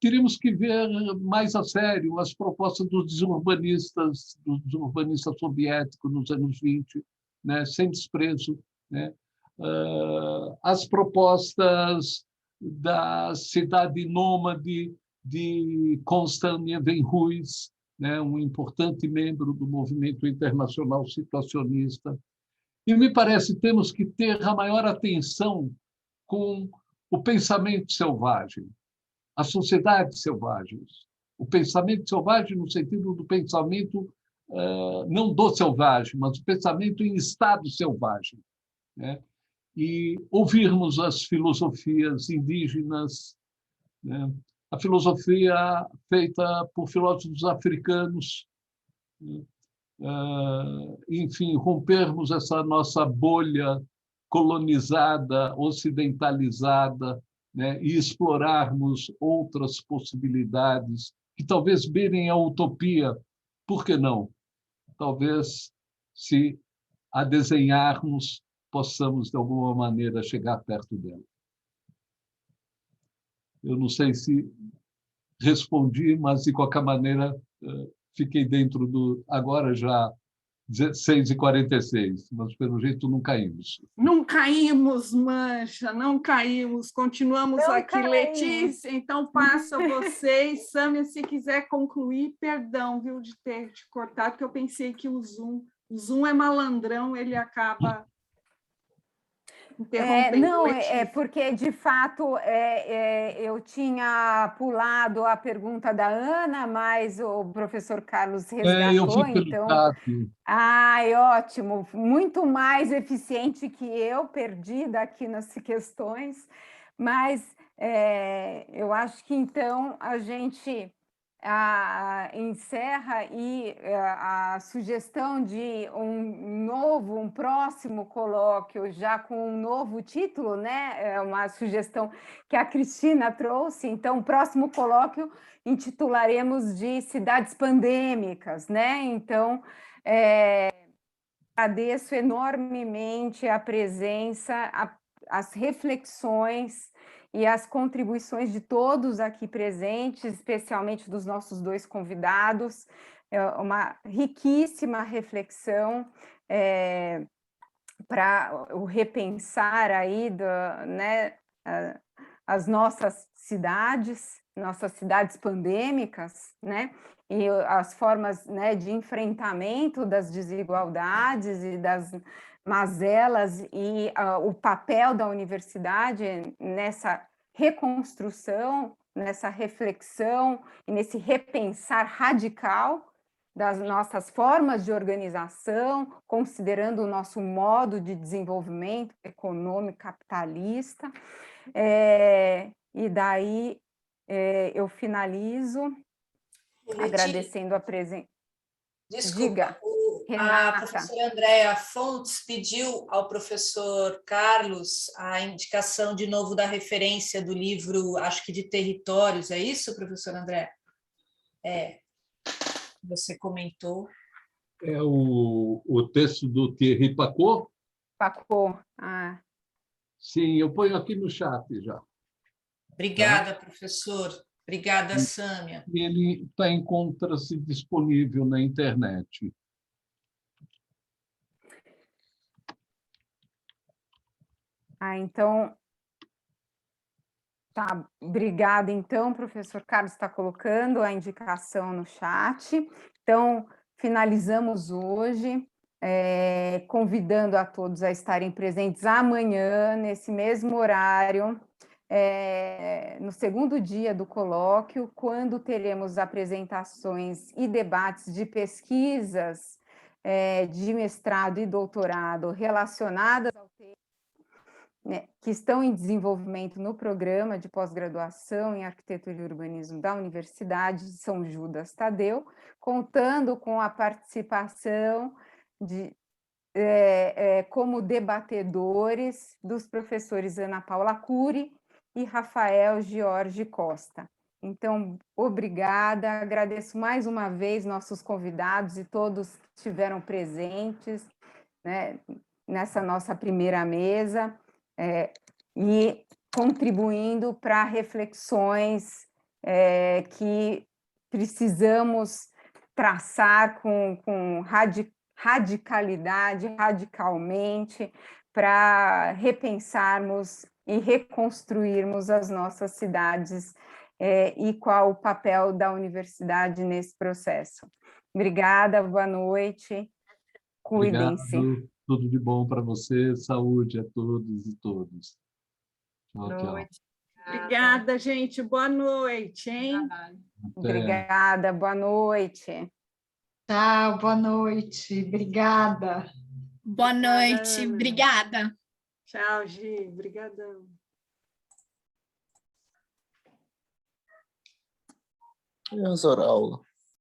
teríamos que ver mais a sério as propostas dos urbanistas soviéticos nos anos 20, né, sem desprezo, né? As propostas da cidade nômade de Constant Nievenhuis, né, um importante membro do movimento internacional situacionista. E me parece que temos que ter a maior atenção com o pensamento selvagem, as sociedades selvagens. O pensamento selvagem no sentido do pensamento não do selvagem, mas o pensamento em estado selvagem, né? E ouvirmos as filosofias indígenas, né? A filosofia feita por filósofos africanos, né? Enfim, rompermos essa nossa bolha colonizada, ocidentalizada, né? E explorarmos outras possibilidades que talvez beirem a utopia. Por que não? Talvez, se a desenharmos, possamos, de alguma maneira, chegar perto dela. Eu não sei se respondi, mas, de qualquer maneira, fiquei dentro do... Agora já 6h46, mas, pelo jeito, não caímos. Não caímos, Mancha, não caímos. Continuamos não aqui, caímos. Letícia. Então, passo a vocês. Sâmia, se quiser concluir, perdão, viu, de ter te cortado, porque eu pensei que o Zoom é malandrão, ele acaba interrompendo. Não, Letícia. porque, de fato, eu tinha pulado a pergunta da Ana, mas o professor Carlos resgatou, eu vi pelo então... chat. Ai, ótimo, muito mais eficiente que eu, perdida aqui nas questões, mas eu acho que, então, a gente encerra e a sugestão de um próximo colóquio, já com um novo título, né? É uma sugestão que a Cristina trouxe. Então, o próximo colóquio intitularemos de Cidades Pandêmicas, né? Então, agradeço enormemente a presença, as reflexões e as contribuições de todos aqui presentes, especialmente dos nossos dois convidados. É uma riquíssima reflexão para o repensar aí né, as nossas cidades pandêmicas, né? E as formas, né, de enfrentamento das desigualdades e das mazelas e o papel da universidade nessa reconstrução, nessa reflexão e nesse repensar radical das nossas formas de organização, considerando o nosso modo de desenvolvimento econômico capitalista. E daí eu finalizo agradecendo a presença. Desculpa, Diga, a professora Andréa Fontes pediu ao professor Carlos a indicação de novo da referência do livro, acho que de Territórios, é isso, professora Andréa? Você comentou. É o texto do Thierry Pacaud? Pacaud. Sim, eu ponho aqui no chat já. Obrigada, professor. Obrigada, Sâmia. Ele encontra-se disponível na internet. Então, tá, obrigada. Então, o professor Carlos está colocando a indicação no chat. Então, finalizamos hoje, convidando a todos a estarem presentes amanhã, nesse mesmo horário, no segundo dia do colóquio, quando teremos apresentações e debates de pesquisas de mestrado e doutorado relacionadas ao tema né, que estão em desenvolvimento no programa de pós-graduação em Arquitetura e Urbanismo da Universidade de São Judas Tadeu, contando com a participação de como debatedores dos professores Ana Paula Cury e Rafael Jorge Costa. Então, obrigada, agradeço mais uma vez nossos convidados e todos que estiveram presentes, né, nessa nossa primeira mesa, e contribuindo para reflexões que precisamos traçar com radicalidade, radicalmente, para repensarmos e reconstruirmos as nossas cidades e qual o papel da universidade nesse processo. Obrigada, boa noite, cuidem-se. Obrigado, tudo de bom para você, saúde a todos e todas. Tchau, tchau. Obrigada, gente, boa noite, hein? Até. Obrigada, boa noite. Tchau, boa noite. Obrigada. Boa noite, Ana. obrigada. Tchau, Gi, obrigadão. Oral.